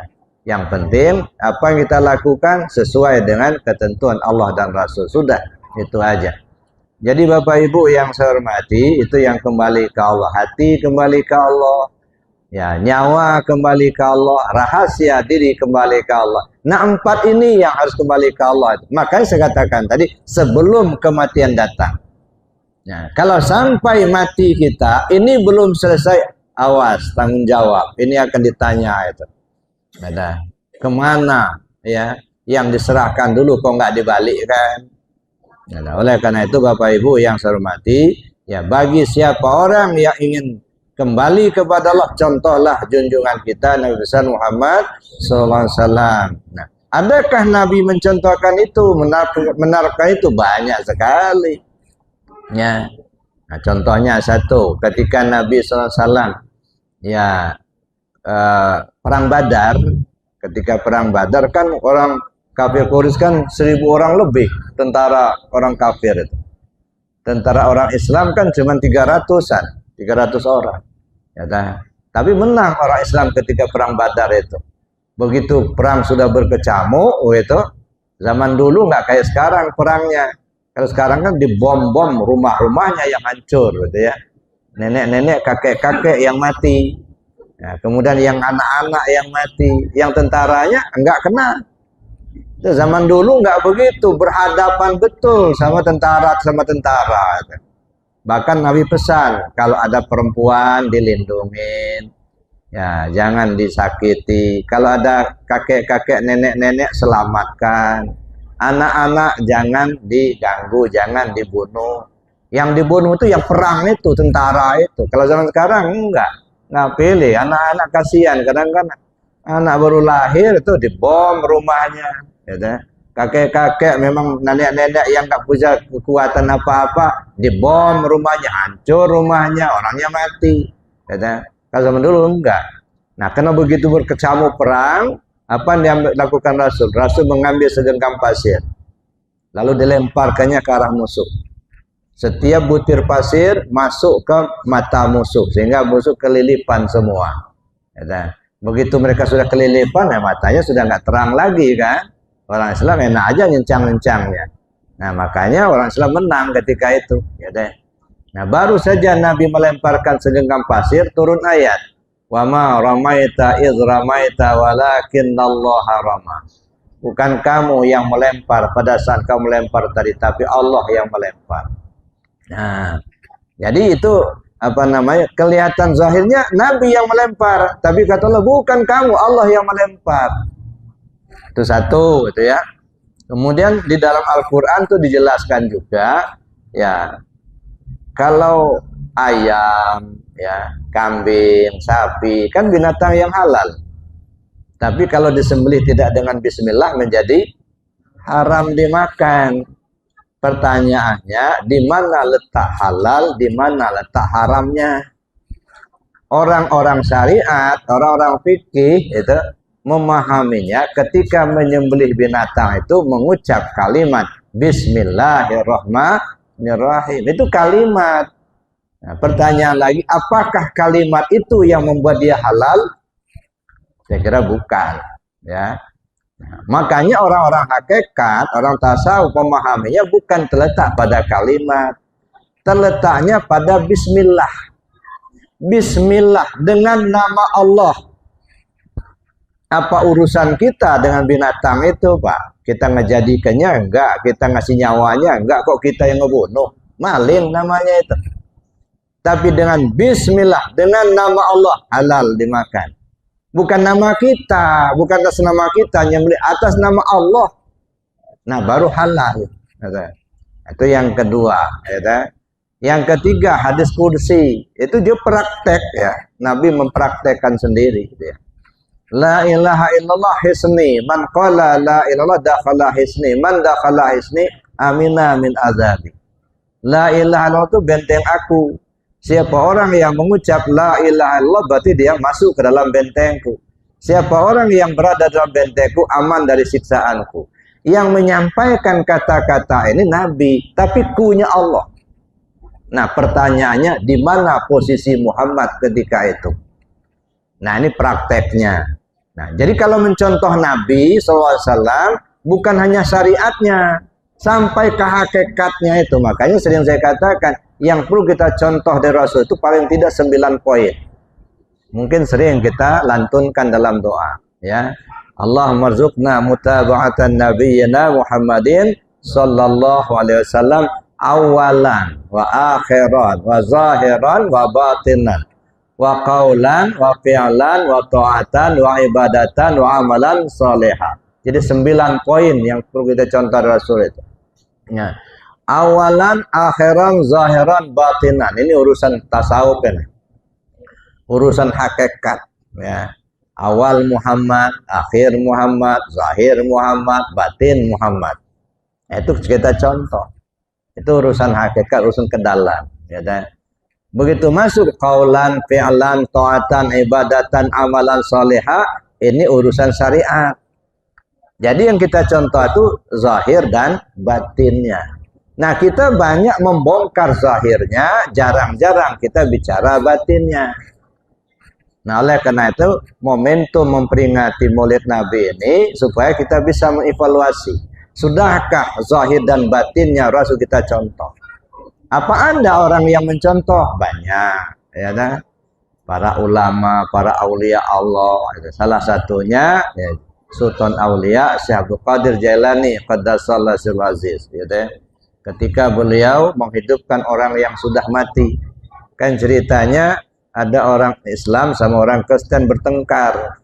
Yang penting apa yang kita lakukan sesuai dengan ketentuan Allah dan Rasul. Sudah, itu aja. Jadi Bapak Ibu yang saya hormati, itu yang kembali ke Allah. Hati kembali ke Allah, ya, nyawa kembali ke Allah, rahasia diri kembali ke Allah. Nah, 4 ini yang harus kembali ke Allah. Makanya saya katakan tadi, sebelum kematian datang. Ya, kalau sampai mati kita, ini belum selesai, awas, tanggung jawab. Ini akan ditanya itu. Ada kemana, ya, yang diserahkan dulu kok nggak dibalikkan. Nah, oleh karena itu Bapak Ibu yang saya hormati, ya, bagi siapa orang yang ingin kembali kepada Allah, contohlah junjungan kita Nabi besar Muhammad SAW. Nah, adakah Nabi mencontohkan itu, menerapkan itu? Banyak sekali. Ya, nah, contohnya satu, ketika Nabi SAW, ya, perang Badar, ketika perang Badar kan orang kafir Quraisy kan 1000 orang lebih tentara orang kafir itu. Tentara orang Islam kan cuma 300-an, 300 orang. Ya, tapi menang orang Islam ketika perang Badar itu. Begitu perang sudah berkecamuk, itu zaman dulu nggak kayak sekarang perangnya. Kalau sekarang kan dibom-bom rumah-rumahnya yang hancur, gitu ya. Nenek-nenek, kakek-kakek yang mati. Ya, kemudian yang anak-anak yang mati, yang tentaranya enggak kena. Itu zaman dulu enggak begitu, berhadapan betul sama tentara. Bahkan Nabi pesan, kalau ada perempuan dilindungin, ya, jangan disakiti. Kalau ada kakek-kakek, nenek-nenek, selamatkan. Anak-anak jangan diganggu, jangan dibunuh. Yang dibunuh itu yang perang itu, tentara itu. Kalau zaman sekarang nggak pilih. Anak-anak kasihan, kadang-kadang anak baru lahir itu dibom rumahnya. Gitu. Kakek-kakek memang nenek-nenek yang nggak punya kekuatan apa-apa, dibom rumahnya, hancur rumahnya, orangnya mati. Gitu. Kalau zaman dulu enggak. Nah, karena begitu berkecamuk perang, apa yang dilakukan Rasul? Rasul mengambil segenggam pasir, lalu dilemparkannya ke arah musuh. Setiap butir pasir masuk ke mata musuh, sehingga musuh kelilipan semua. Ya, begitu mereka sudah kelilipan, ya matanya sudah nggak terang lagi kan? Orang Islam enak aja nyencang-nyencangnya. Nah, makanya orang Islam menang ketika itu. Ya deh. Nah, baru saja Nabi melemparkan segenggam pasir, turun ayat. Wa ma ramaita idz ramaita walakinallaha rama. Bukan kamu yang melempar pada saat kamu melempar tadi, tapi Allah yang melempar. Nah, jadi itu apa namanya? Kelihatan zahirnya Nabi yang melempar, tapi kata Allah bukan kamu, Allah yang melempar. Itu satu gitu ya. Kemudian di dalam Al-Qur'an tuh dijelaskan juga ya, kalau ayam ya, kambing, sapi, kan binatang yang halal. Tapi kalau disembelih tidak dengan bismillah menjadi haram dimakan. Pertanyaannya, di mana letak halal, di mana letak haramnya? Orang-orang syariat, orang-orang fikih itu memahaminya ketika menyembelih binatang itu mengucap kalimat Bismillahirrahmanirrahim. Itu kalimat. Nah, pertanyaan lagi, apakah kalimat itu yang membuat dia halal? Saya kira bukan. Ya. Nah, makanya orang-orang hakikat, orang tasawuf memahaminya bukan terletak pada kalimat, terletaknya pada Bismillah. Bismillah dengan nama Allah. Apa urusan kita dengan binatang itu, Pak? Kita ngejadikannya enggak, kita ngasih nyawanya enggak, kok kita yang ngebunuh? Maling namanya itu. Tapi dengan bismillah, dengan nama Allah, halal dimakan. Bukan nama kita, bukan atas nama kita, nyembelih atas nama Allah. Nah, baru halal. Itu yang kedua. Yang ketiga, hadis kursi. Itu dia praktek ya. Nabi mempraktekkan sendiri. La ilaha illallah hisni. Man qala la ilallah dakhala hisni. Man dakhala hisni amina min azabi. La ilaha illallah itu benteng aku. Siapa orang yang mengucap la ilaha illallah berarti dia masuk ke dalam bentengku. Siapa orang yang berada dalam bentengku aman dari siksaanku. Yang menyampaikan kata-kata ini Nabi, tapi kunya Allah. Nah, pertanyaannya di mana posisi Muhammad ketika itu? Nah, ini prakteknya. Nah, jadi kalau mencontoh Nabi SAW bukan hanya syariatnya, sampai ke hakikatnya itu. Makanya sering saya katakan, yang perlu kita contoh dari Rasul itu paling tidak 9 poin. Mungkin sering kita lantunkan dalam doa. Ya, Allahumma rzuqna mutaba'atan nabiyyina Muhammadin sallallahu alaihi wasallam awalan wa akhiran wa zahiran wa batinan wa qaulan wa fi'lan wa ta'atan wa ibadatan wa amalan salihah. Jadi 9 poin yang perlu kita contoh dari Rasul itu. Ya. Awalan, akhiran, zahiran, batinan. Ini urusan tasawuf ini. Urusan hakikat. Ya. Awal Muhammad, akhir Muhammad, zahir Muhammad, batin Muhammad. Itu kita contoh. Itu urusan hakikat, urusan kedalam. Ya, begitu masuk qaulan, fi'lan, ta'atan, ibadatan, amalan salihah, ini urusan syariat. Jadi yang kita contoh itu zahir dan batinnya. Nah, kita banyak membongkar zahirnya, jarang-jarang kita bicara batinnya. Nah, oleh karena itu momentum memperingati Maulid Nabi ini supaya kita bisa mengevaluasi, sudahkah zahir dan batinnya Rasul kita contoh? Apa Anda orang yang mencontoh? Banyak, ya kan? Para ulama, para aulia Allah, salah satunya ya, Sultan Aulia Syekh Abdul Qadir Jailani qaddasallahu sirrul aziz, gitu ya. Ketika beliau menghidupkan orang yang sudah mati, kan ceritanya ada orang Islam sama orang Kristen bertengkar.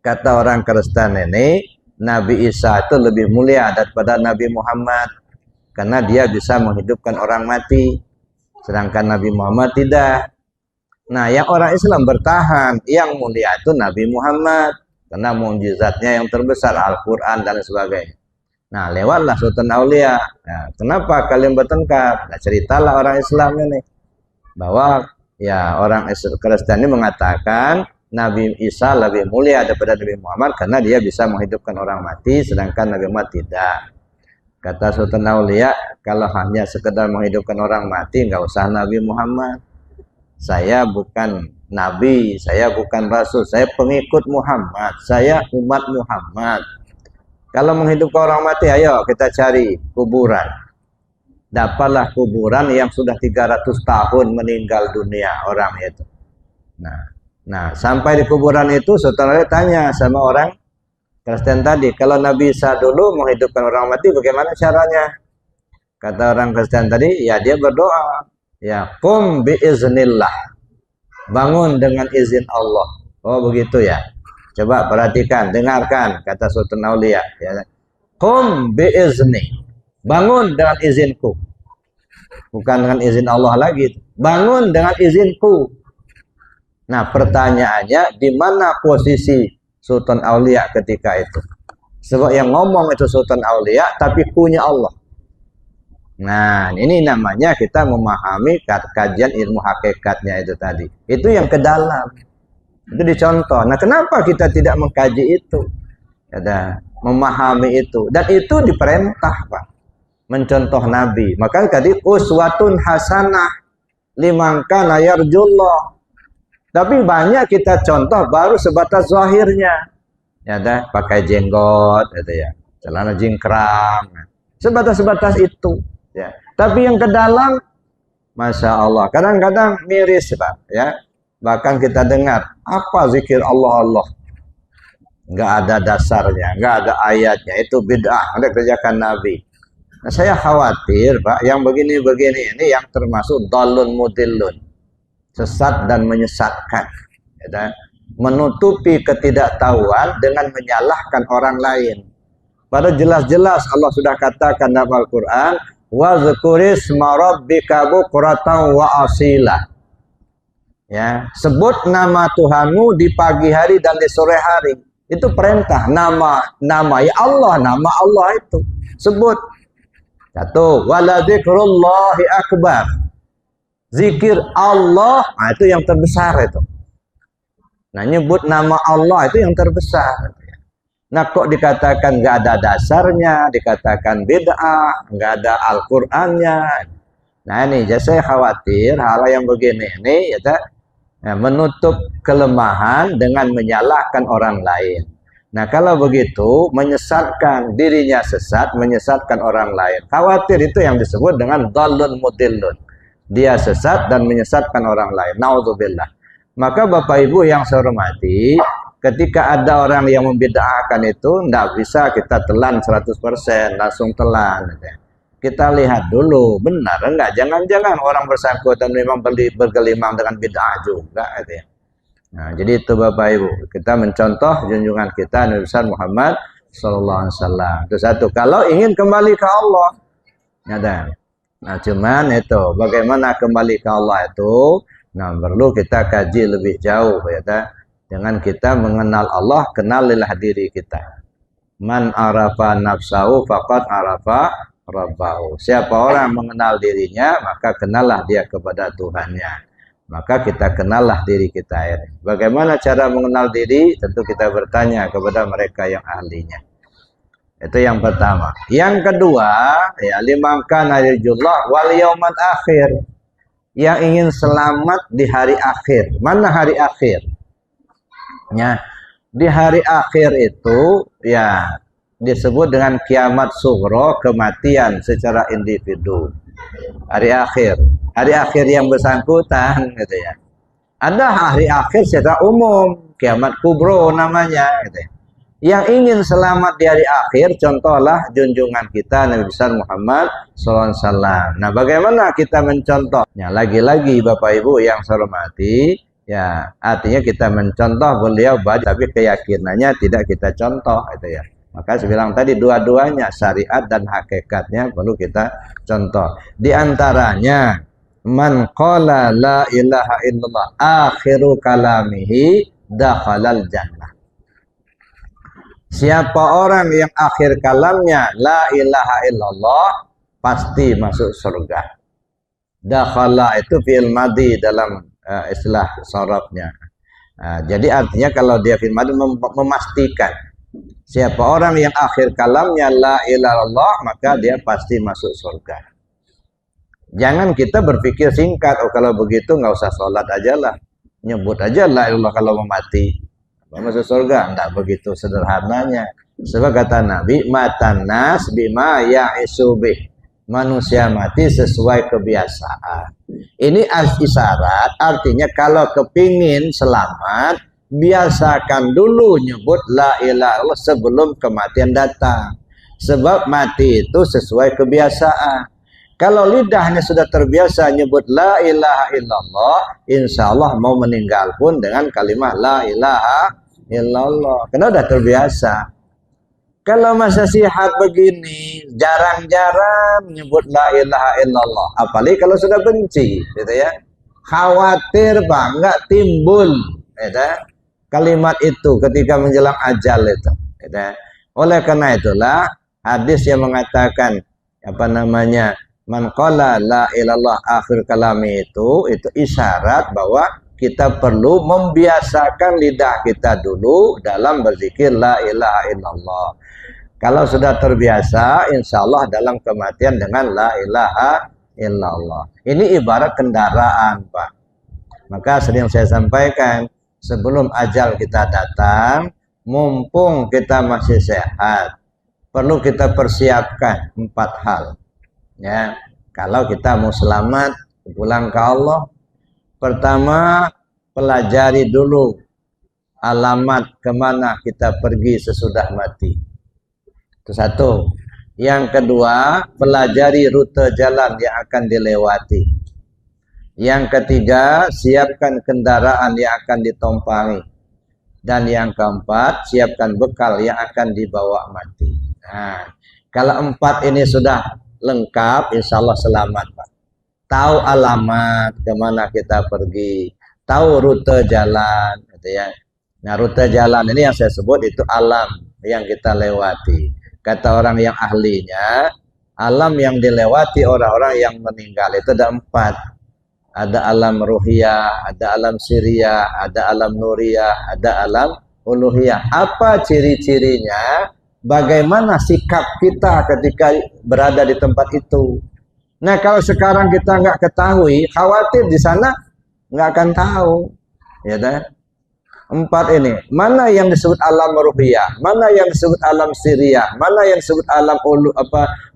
Kata orang Kristen ini, Nabi Isa itu lebih mulia daripada Nabi Muhammad karena dia bisa menghidupkan orang mati, sedangkan Nabi Muhammad tidak. Nah, yang orang Islam bertahan, yang mulia itu Nabi Muhammad karena mukjizatnya yang terbesar, Al-Quran dan sebagainya. Nah, lewatlah Sultan Aulia. Nah, kenapa kalian bertengkar? Nah, ceritalah orang Islam ini bahwa ya orang Kristen ini mengatakan Nabi Isa lebih mulia daripada Nabi Muhammad karena dia bisa menghidupkan orang mati, sedangkan Nabi Muhammad tidak. Kata Sultan Aulia, kalau hanya sekedar menghidupkan orang mati, nggak usah Nabi Muhammad. Saya bukan Nabi, saya bukan Rasul, saya pengikut Muhammad, saya umat Muhammad. Kalau menghidupkan orang mati, ayo kita cari kuburan. Dapatlah kuburan yang sudah 300 tahun meninggal dunia orang itu. Nah, sampai di kuburan itu, Sultan tanya sama orang Kristen tadi, kalau Nabi Isa dulu menghidupkan orang mati, bagaimana caranya? Kata orang Kristen tadi, ya dia berdoa, ya qum biiznillah, bangun dengan izin Allah. Oh begitu ya. Coba perhatikan, dengarkan kata Sultan Aulia. Ya. Qum biizni, bangun dengan izinku. Bukan dengan izin Allah lagi, bangun dengan izinku. Nah, pertanyaannya, di mana posisi Sultan Aulia ketika itu? Sebab yang ngomong itu Sultan Aulia, tapi punya Allah. Nah, ini namanya kita memahami kajian ilmu hakikatnya itu tadi. Itu yang ke dalam. Itu dicontoh. Nah, kenapa kita tidak mengkaji itu? Ada memahami itu. Dan itu diperintah, Pak. Mencontoh Nabi. Maka tadi uswatun hasanah liman kana yarjullah. Tapi banyak kita contoh baru sebatas zahirnya. Ya dah, pakai jenggot gitu ya. Celana jingkrang. Sebatas-sebatas itu, ya. Tapi yang ke dalam Masya Allah, kadang-kadang miris, Pak, ya. Bahkan kita dengar apa zikir Allah. Enggak ada dasarnya, enggak ada ayatnya, itu bid'ah, ada kerjakan Nabi. Nah, saya khawatir, Pak, yang begini-begini ini yang termasuk dalun mudillun. Sesat dan menyesatkan, ya, menutupi ketidaktahuan dengan menyalahkan orang lain. Padahal jelas-jelas Allah sudah katakan dalam Al-Quran, wa dzkurisma rabbika bukratan wa asila. Ya, sebut nama Tuhanmu di pagi hari dan di sore hari. Itu perintah, nama ya Allah, nama Allah itu sebut. Satu, wala dzikrullahi akbar. Zikir Allah, nah itu yang terbesar itu. Nah, nyebut nama Allah itu yang terbesar. Nah, kok dikatakan nggak ada dasarnya, dikatakan bid'ah, nggak ada Al-Qur'annya. Nah, ini saya khawatir hal yang begini ini ya, menutup kelemahan dengan menyalahkan orang lain. Nah, kalau begitu menyesatkan dirinya sesat, menyesatkan orang lain. Khawatir itu yang disebut dengan dhalun mudillun. Dia sesat dan menyesatkan orang lain. Naudzubillah. Maka Bapak Ibu yang saya hormati, ketika ada orang yang membid'ahkan itu, tidak bisa kita telan 100%, langsung telan. Kita lihat dulu, benar enggak? Jangan-jangan orang bersangkutan memang bergelimang dengan bid'ah juga. Nah, jadi itu Bapak Ibu, kita mencontoh junjungan kita Nabi besar Muhammad Sallallahu Alaihi Wasallam. Itu satu. Kalau ingin kembali ke Allah, ada. Nah, cuman itu bagaimana kembali ke Allah itu, nah perlu kita kaji lebih jauh, ya. Dengan kita mengenal Allah, kenalilah diri kita. Man arafa nafsahu faqad arafa rabbahu. Siapa orang mengenal dirinya, maka kenallah dia kepada Tuhannya. Maka kita kenallah diri kita ini. Bagaimana cara mengenal diri? Tentu kita bertanya kepada mereka yang ahlinya. Itu yang pertama. Yang kedua, ya liman kana yarjullah wal yaumal akhir. Yang ingin selamat di hari akhir. Mana hari akhir? Ya, di hari akhir itu ya disebut dengan kiamat sughra, kematian secara individu. Hari akhir. Hari akhir yang bersangkutan gitu ya. Ada hari akhir secara umum, kiamat kubro namanya gitu ya. Yang ingin selamat di hari akhir, contohlah junjungan kita Nabi besar Muhammad SAW. Nah, bagaimana kita mencontohnya? Lagi-lagi Bapak Ibu yang saya hormati, ya artinya kita mencontoh beliau, tapi keyakinannya tidak kita contoh, itu ya. Maka saya bilang tadi dua-duanya syariat dan hakikatnya perlu kita contoh. Di antaranya man qala la ilaha illallah akhiru kalamihi dakhalal jannah. Siapa orang yang akhir kalamnya la ilaha illallah pasti masuk surga. Dakhala itu fi'il madhi dalam istilah sharafnya. Jadi artinya kalau dia fi'il madhi memastikan. Siapa orang yang akhir kalamnya la ilaha illallah maka dia pasti masuk surga. Jangan kita berpikir singkat, oh kalau begitu nggak usah sholat aja lah, nyebut aja la ilallah kalau mau mati masuk surga. Enggak begitu sederhananya. Sebab kata Nabi, matan nas bima ya'isubih, manusia mati sesuai kebiasaan. Ini isyarat, artinya kalau kepingin selamat, biasakan dulu nyebut la ilaha illallah sebelum kematian datang. Sebab mati itu sesuai kebiasaan. Kalau lidahnya sudah terbiasa nyebut la ilaha illallah, insya Allah mau meninggal pun dengan kalimat la ilaha illallah. Karena sudah terbiasa. Kalau masa sihat begini, jarang-jarang nyebut la ilaha illallah. Apalagi kalau sudah benci, gitu ya. Khawatir bangga timbul, gitu ya, kalimat itu ketika menjelang ajal itu. Gitu ya. Oleh karena itulah hadis yang mengatakan man qala la ilallah akhir kalami itu isyarat bahwa kita perlu membiasakan lidah kita dulu dalam berzikir la ilaha illallah. Kalau sudah terbiasa, insya Allah dalam kematian dengan la ilaha illallah. Ini ibarat kendaraan, Pak. Maka sering saya sampaikan, sebelum ajal kita datang, mumpung kita masih sehat, perlu kita persiapkan 4 hal. Ya, kalau kita mau selamat pulang ke Allah, pertama pelajari dulu alamat kemana kita pergi sesudah mati. Itu satu. Yang kedua, pelajari rute jalan yang akan dilewati. Yang ketiga, siapkan kendaraan yang akan ditompangi. Dan yang keempat, siapkan bekal yang akan dibawa mati. Nah, kalau 4 ini sudah lengkap, insya Allah selamat, Pak. Tahu alamat kemana kita pergi, tahu rute jalan, gitu ya. Nah, rute jalan ini yang saya sebut itu alam yang kita lewati. Kata orang yang ahlinya, alam yang dilewati orang-orang yang meninggal itu ada 4. Ada alam ruhiyah, ada alam siriyah, ada alam nuriyah, ada alam uluhiyah. Apa ciri-cirinya? Bagaimana sikap kita ketika berada di tempat itu. Nah, kalau sekarang kita nggak ketahui, khawatir di sana nggak akan tahu. Ya kan? 4 ini, mana yang disebut alam ruhiyah, mana yang disebut alam siriyah, mana yang disebut alam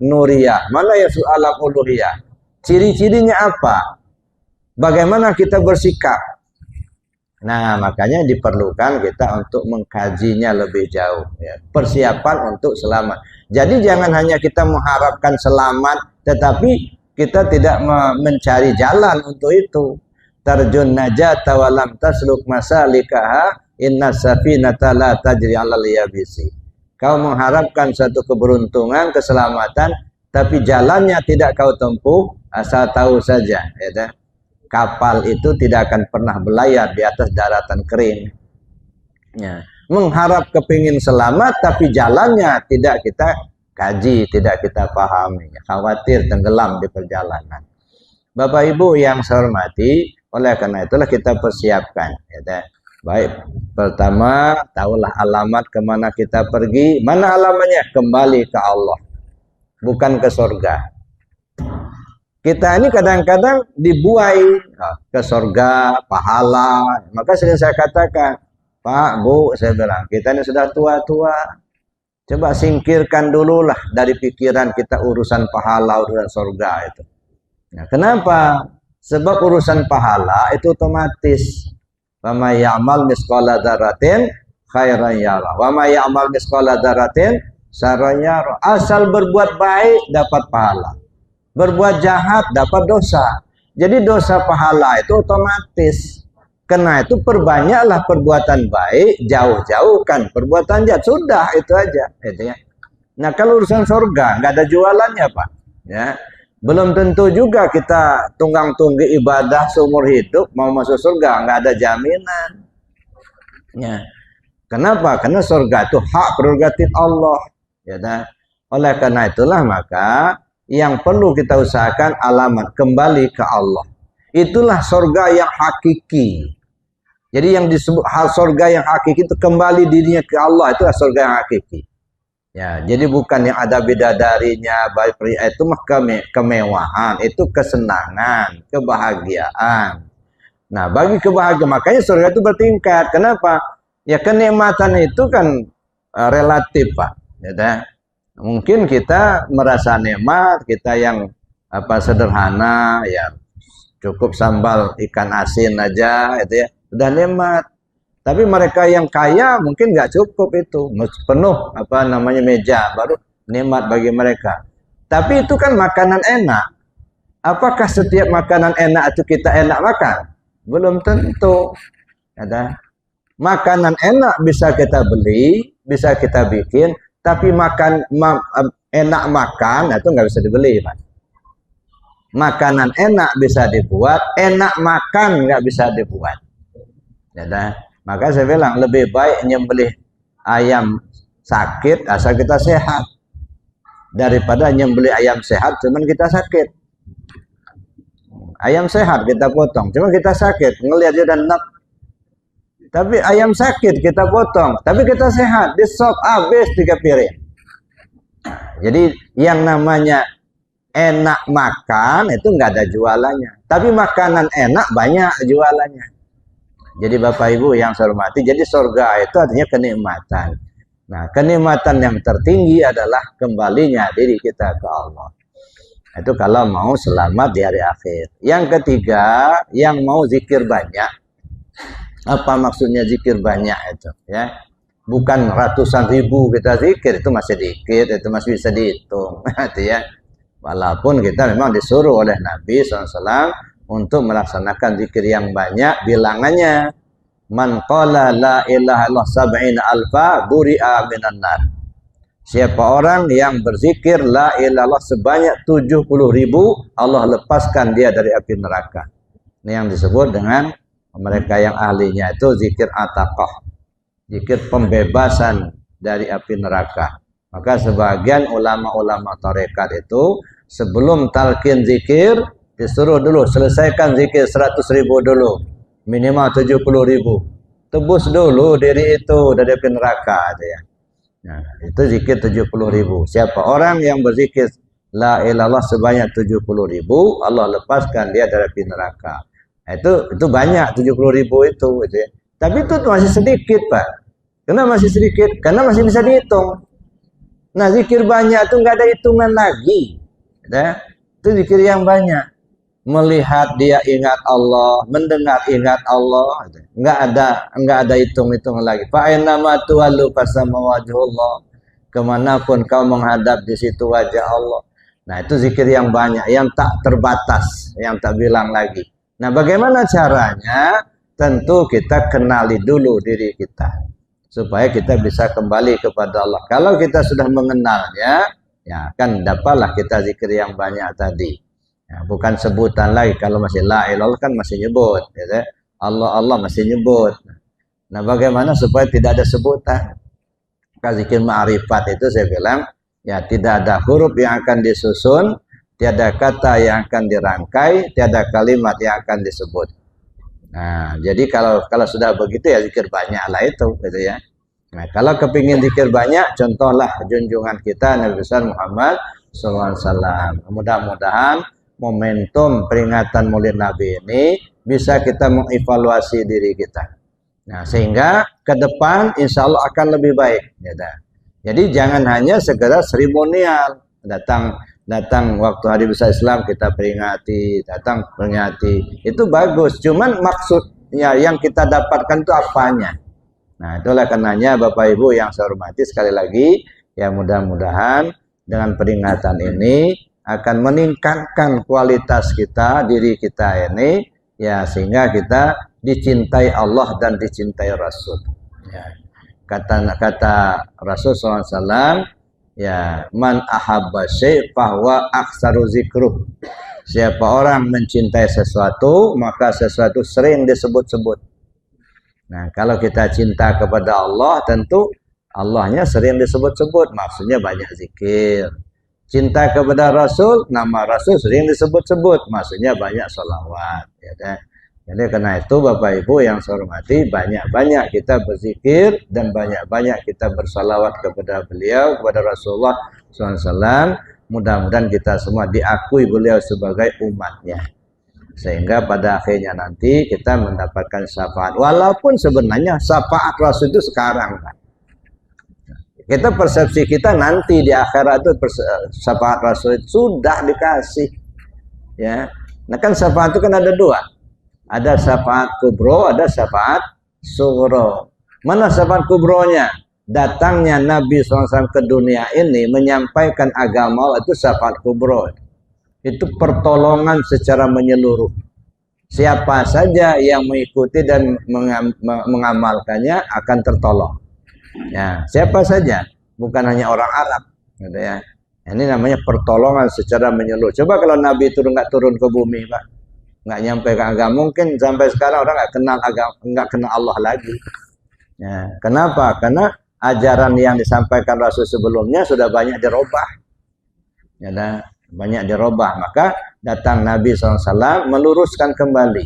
nuriyah, mana yang disebut alam uluhiyah. Ciri-cirinya apa? Bagaimana kita bersikap? Nah, makanya diperlukan kita untuk mengkajinya lebih jauh. Ya. Persiapan untuk selamat. Jadi jangan hanya kita mengharapkan selamat, tetapi kita tidak mencari jalan untuk itu. Tarjun najata wa lam tasluk masalikaha inna safinata la tajri 'alal yabisi. Kau mengharapkan satu keberuntungan, keselamatan, tapi jalannya tidak kau tempuh, asal tahu saja. Ya. Kapal itu tidak akan pernah berlayar di atas daratan kering. Ya. Mengharap kepingin selamat, tapi jalannya tidak kita kaji, tidak kita pahami. Khawatir tenggelam di perjalanan. Bapak Ibu yang saya hormati, oleh karena itulah kita persiapkan. Ya. Baik, pertama, tahulah alamat kemana kita pergi. Mana alamatnya? Kembali ke Allah, bukan ke surga. Kita ini kadang-kadang dibuai ke surga, pahala. Maka sering saya katakan, Pak, Bu, saya bilang, kita ini sudah tua-tua. Coba singkirkan dululah dari pikiran kita urusan pahala, urusan surga itu. Nah, kenapa? Sebab urusan pahala itu otomatis. Wa may ya'mal misqala dzarratin khairan yara. Wa may ya'mal misqala dzarratin syarran yara. Asal berbuat baik dapat pahala. Berbuat jahat dapat dosa. Jadi dosa pahala itu otomatis. Karena itu perbanyaklah perbuatan baik, jauh-jauhkan perbuatan jahat. Sudah itu aja, gitu ya. Nah, kalau urusan surga nggak ada jualannya, Pak. Ya, belum tentu juga kita tunggang-tunggi ibadah seumur hidup mau masuk surga, nggak ada jaminan. Ya, kenapa? Karena surga itu hak prerogatif Allah. Ya, nah. Oleh karena itulah maka yang perlu kita usahakan alamat kembali ke Allah. Itulah surga yang hakiki. Jadi yang disebut hal surga yang hakiki itu kembali dirinya ke Allah, itulah surga yang hakiki. Ya, jadi bukan yang ada bidadarinya, baik pria itu mah kemewahan, itu kesenangan, kebahagiaan. Nah, bagi kebahagiaan makanya surga itu bertingkat. Kenapa? Ya kenikmatan itu kan relatif, Pak. Ya, mungkin kita merasa nikmat, kita yang sederhana, ya cukup sambal ikan asin aja, itu ya udah nikmat. Tapi mereka yang kaya mungkin nggak cukup itu, penuh meja baru nikmat bagi mereka. Tapi itu kan makanan enak. Apakah setiap makanan enak itu kita enak makan? Belum tentu. Ada makanan enak bisa kita beli, bisa kita bikin. Tapi enak makan itu nggak bisa dibeli, Pak. Makanan enak bisa dibuat, enak makan nggak bisa dibuat. Ya, maka saya bilang lebih baik nyembelih ayam sakit asal kita sehat daripada nyembelih ayam sehat cuman kita sakit. Ayam sehat kita potong, cuma kita sakit, ngelihat dia dan enak. Tapi ayam sakit kita potong, tapi kita sehat, di sop habis 3 piring. Jadi yang namanya enak makan itu nggak ada jualannya. Tapi makanan enak banyak jualannya. Jadi Bapak Ibu yang saya hormati, jadi surga itu artinya kenikmatan. Nah, kenikmatan yang tertinggi adalah kembalinya diri kita ke Allah. Itu kalau mau selamat di hari akhir. Yang ketiga, yang mau zikir banyak. Apa maksudnya zikir banyak itu? Ya, bukan ratusan ribu kita zikir, itu masih dikit, itu masih bisa dihitung. Ya, walaupun kita memang disuruh oleh Nabi SAW untuk melaksanakan zikir yang banyak, bilangannya man qala la ilaha illallah sab'ina alfa buri'a minan nar. Siapa orang yang berzikir la ilaha illallah sebanyak 70.000, Allah lepaskan dia dari api neraka. Ini yang disebut dengan mereka yang ahlinya itu zikir ataqah, zikir pembebasan dari api neraka. Maka sebagian ulama-ulama tarekat itu sebelum talqin zikir disuruh dulu selesaikan zikir 100.000 dulu, minimal 70.000, tebus dulu diri itu dari api neraka, ya. Nah, itu zikir 70.000. Siapa orang yang berzikir la ilaha illallah sebanyak 70.000, Allah lepaskan dia dari api neraka. Itu banyak 70.000 itu ya. Tapi itu masih sedikit, Pak. Kenapa masih sedikit? Karena masih bisa dihitung. Nah, zikir banyak itu nggak ada hitungan lagi. Ya. Itu zikir yang banyak. Melihat dia ingat Allah, mendengar ingat Allah, nggak ada hitung-hitungan lagi. Fa innama tuwallu fasama wajhullah. Kemanapun kau menghadap di situ wajah Allah. Nah, itu zikir yang banyak, yang tak terbatas, yang tak bilang lagi. Nah, bagaimana caranya? Tentu kita kenali dulu diri kita supaya kita bisa kembali kepada Allah. Kalau kita sudah mengenalnya, ya kan dapatlah kita zikir yang banyak tadi. Ya, bukan sebutan lagi. Kalau masih la ilallah kan masih nyebut, ya. Allah masih nyebut. Nah, bagaimana supaya tidak ada sebutan? Zikir ma'rifat itu saya bilang, ya tidak ada huruf yang akan disusun, tiada kata yang akan dirangkai, tiada kalimat yang akan disebut. Nah, jadi kalau sudah begitu ya zikir banyak lah itu, gitu ya. Nah, kalau kepingin zikir banyak, contohlah junjungan kita Nabi besar Muhammad SAW. Mudah-mudahan momentum peringatan Maulid Nabi ini bisa kita mengevaluasi diri kita. Nah, sehingga ke depan insya Allah akan lebih baik. Gitu. Jadi jangan hanya sekedar seremonial, datang waktu Hari Besar Islam kita peringati, itu bagus. Cuman maksudnya yang kita dapatkan itu apanya? Nah, itulah karenanya Bapak Ibu yang saya hormati sekali lagi, ya mudah-mudahan dengan peringatan ini akan meningkatkan kualitas kita, diri kita ini, ya sehingga kita dicintai Allah dan dicintai Rasul. Ya. Kata Rasul SAW, ya, man ahabba syai' fahuwa aktsaru zikruh. Siapa orang mencintai sesuatu, maka sesuatu sering disebut-sebut. Nah, kalau kita cinta kepada Allah, tentu Allahnya sering disebut-sebut, maksudnya banyak zikir. Cinta kepada Rasul, nama Rasul sering disebut-sebut, maksudnya banyak sholawat. Ya kan? Jadi karena itu Bapak Ibu yang saya hormati, banyak-banyak kita berzikir dan banyak-banyak kita bersalawat kepada beliau, kepada Rasulullah SAW. Mudah-mudahan kita semua diakui beliau sebagai umatnya. Sehingga pada akhirnya nanti kita mendapatkan syafaat. Walaupun sebenarnya syafaat Rasul itu sekarang, Pak. Kita persepsi kita nanti di akhirat itu syafaat Rasul itu sudah dikasih. Ya. Nah kan syafaat itu kan ada dua. Ada syafaat kubro, ada syafaat sugro. Mana syafaat kubronya? Datangnya Nabi SAW ke dunia ini menyampaikan agama itu syafaat kubro. Itu pertolongan secara menyeluruh. Siapa saja yang mengikuti dan mengamalkannya akan tertolong. Ya, siapa saja, bukan hanya orang Arab, gitu ya. Ini namanya pertolongan secara menyeluruh. Coba kalau Nabi itu nggak turun ke bumi, Pak, nggak nyampe ke agama, mungkin sampai sekarang orang nggak kenal agama, nggak kenal Allah lagi. Ya, kenapa? Karena ajaran yang disampaikan Rasul sebelumnya sudah banyak dirubah. Ya, banyak dirubah. Maka datang Nabi SAW meluruskan kembali.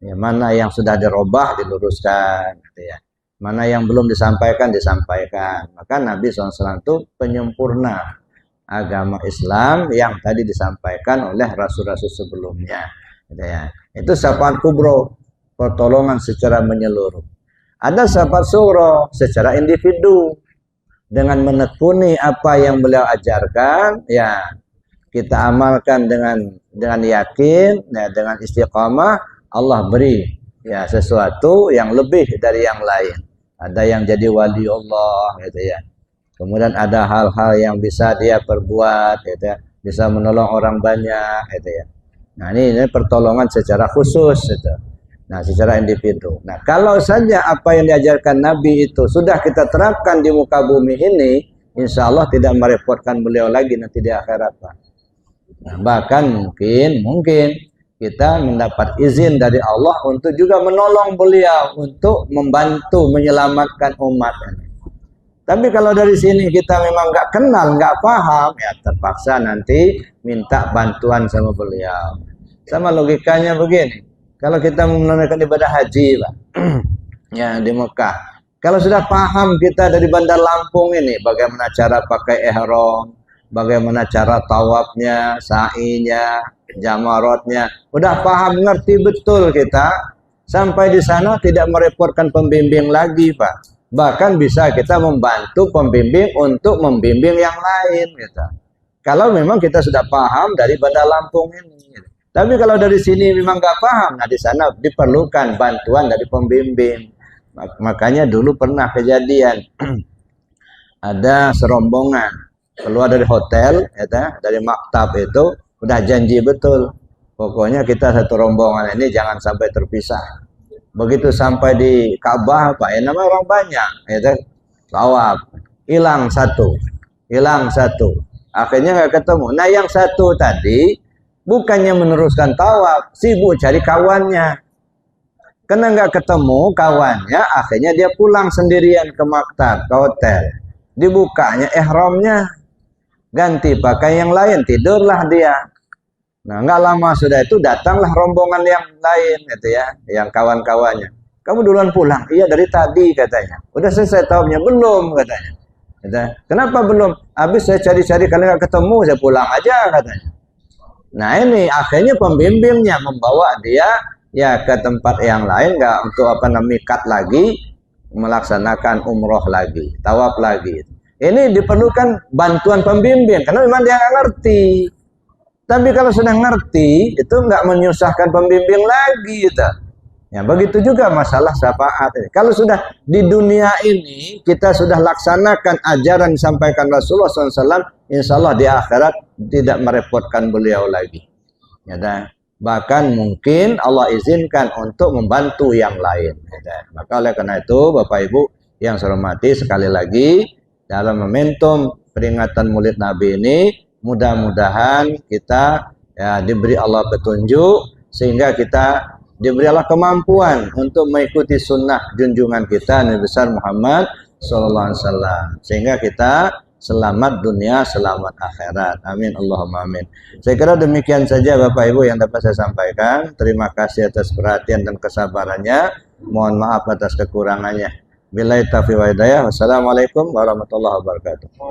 Ya, mana yang sudah dirubah diluruskan. Gitu ya. Mana yang belum disampaikan, disampaikan. Maka Nabi SAW itu penyempurna agama Islam yang tadi disampaikan oleh Rasul-Rasul sebelumnya. Gitu ya. Itu syafaat kubro, pertolongan secara menyeluruh. Ada syafaat sugro secara individu. Dengan menekuni apa yang beliau ajarkan, ya kita amalkan dengan yakin, ya, dengan istiqamah, Allah beri ya sesuatu yang lebih dari yang lain. Ada yang jadi wali Allah, gitu ya. Kemudian ada hal-hal yang bisa dia perbuat, gitu ya. Bisa menolong orang banyak, gitu ya. Nah ini pertolongan secara khusus, gitu. Nah secara individu. Nah kalau saja apa yang diajarkan Nabi itu sudah kita terapkan di muka bumi ini, insya Allah tidak merepotkan beliau lagi nanti di akhirat, Pak. Nah, bahkan mungkin kita mendapat izin dari Allah untuk juga menolong beliau untuk membantu menyelamatkan umat ini. Tapi kalau dari sini kita memang nggak kenal, nggak paham, ya terpaksa nanti minta bantuan sama beliau. Sama logikanya begini, kalau kita menunaikan ibadah haji, Pak, ya di Mekah, kalau sudah paham kita dari Bandar Lampung ini, bagaimana cara pakai ihram, bagaimana cara tawafnya, sa'inya, jamarotnya, udah paham, ngerti betul kita, sampai di sana tidak merepotkan pembimbing lagi, Pak. Bahkan bisa kita membantu pembimbing untuk membimbing yang lain, gitu. Kalau memang kita sudah paham dari Bandar Lampung ini. Gitu. Tapi kalau dari sini memang nggak paham, nah di sana diperlukan bantuan dari pembimbing. Makanya dulu pernah kejadian, ada serombongan keluar dari hotel, ya, dari maktab itu, udah janji betul. Pokoknya kita satu rombongan ini jangan sampai terpisah. Begitu sampai di Ka'bah, Pak, ya namanya orang banyak, ya, tawaf, hilang satu. Akhirnya nggak ketemu. Nah yang satu tadi bukannya meneruskan tawaf, sibuk cari kawannya. Karena nggak ketemu kawannya, akhirnya dia pulang sendirian ke maktab, ke hotel. Dibukanya ihramnya, ganti pakai yang lain, tidurlah dia. Nah, nggak lama sudah itu datanglah rombongan yang lain, gitu ya, yang kawan-kawannya. Kamu duluan pulang? Iya dari tadi katanya. Udah selesai tawafnya? Belum katanya. Kenapa belum? Habis saya cari-cari kalian nggak ketemu, saya pulang aja katanya. Nah ini akhirnya pembimbingnya membawa dia ya ke tempat yang lain, nggak untuk mikat lagi, melaksanakan umroh lagi, tawaf lagi. Ini diperlukan bantuan pembimbing karena memang dia nggak ngerti. Tapi kalau sudah ngerti itu nggak menyusahkan pembimbing lagi, gitu. Ya begitu juga masalah syafaat. Kalau sudah di dunia ini kita sudah laksanakan ajaran disampaikan Rasulullah SAW, insya Allah di akhirat tidak merepotkan beliau lagi. Ya, Bahkan mungkin Allah izinkan untuk membantu yang lain. Maka oleh karena itu Bapak Ibu yang saya hormati, sekali lagi dalam momentum peringatan Maulid Nabi ini, mudah-mudahan kita ya diberi Allah petunjuk sehingga kita diberi Allah kemampuan untuk mengikuti sunnah junjungan kita Nabi besar Muhammad sallallahu alaihi wasallam, sehingga kita selamat dunia, selamat akhirat. Amin Allahumma amin. Saya kira demikian saja Bapak Ibu yang dapat saya sampaikan. Terima kasih atas perhatian dan kesabarannya. Mohon maaf atas kekurangannya. Billahi taufiq wa hidayah. Wassalamualaikum warahmatullahi wabarakatuh.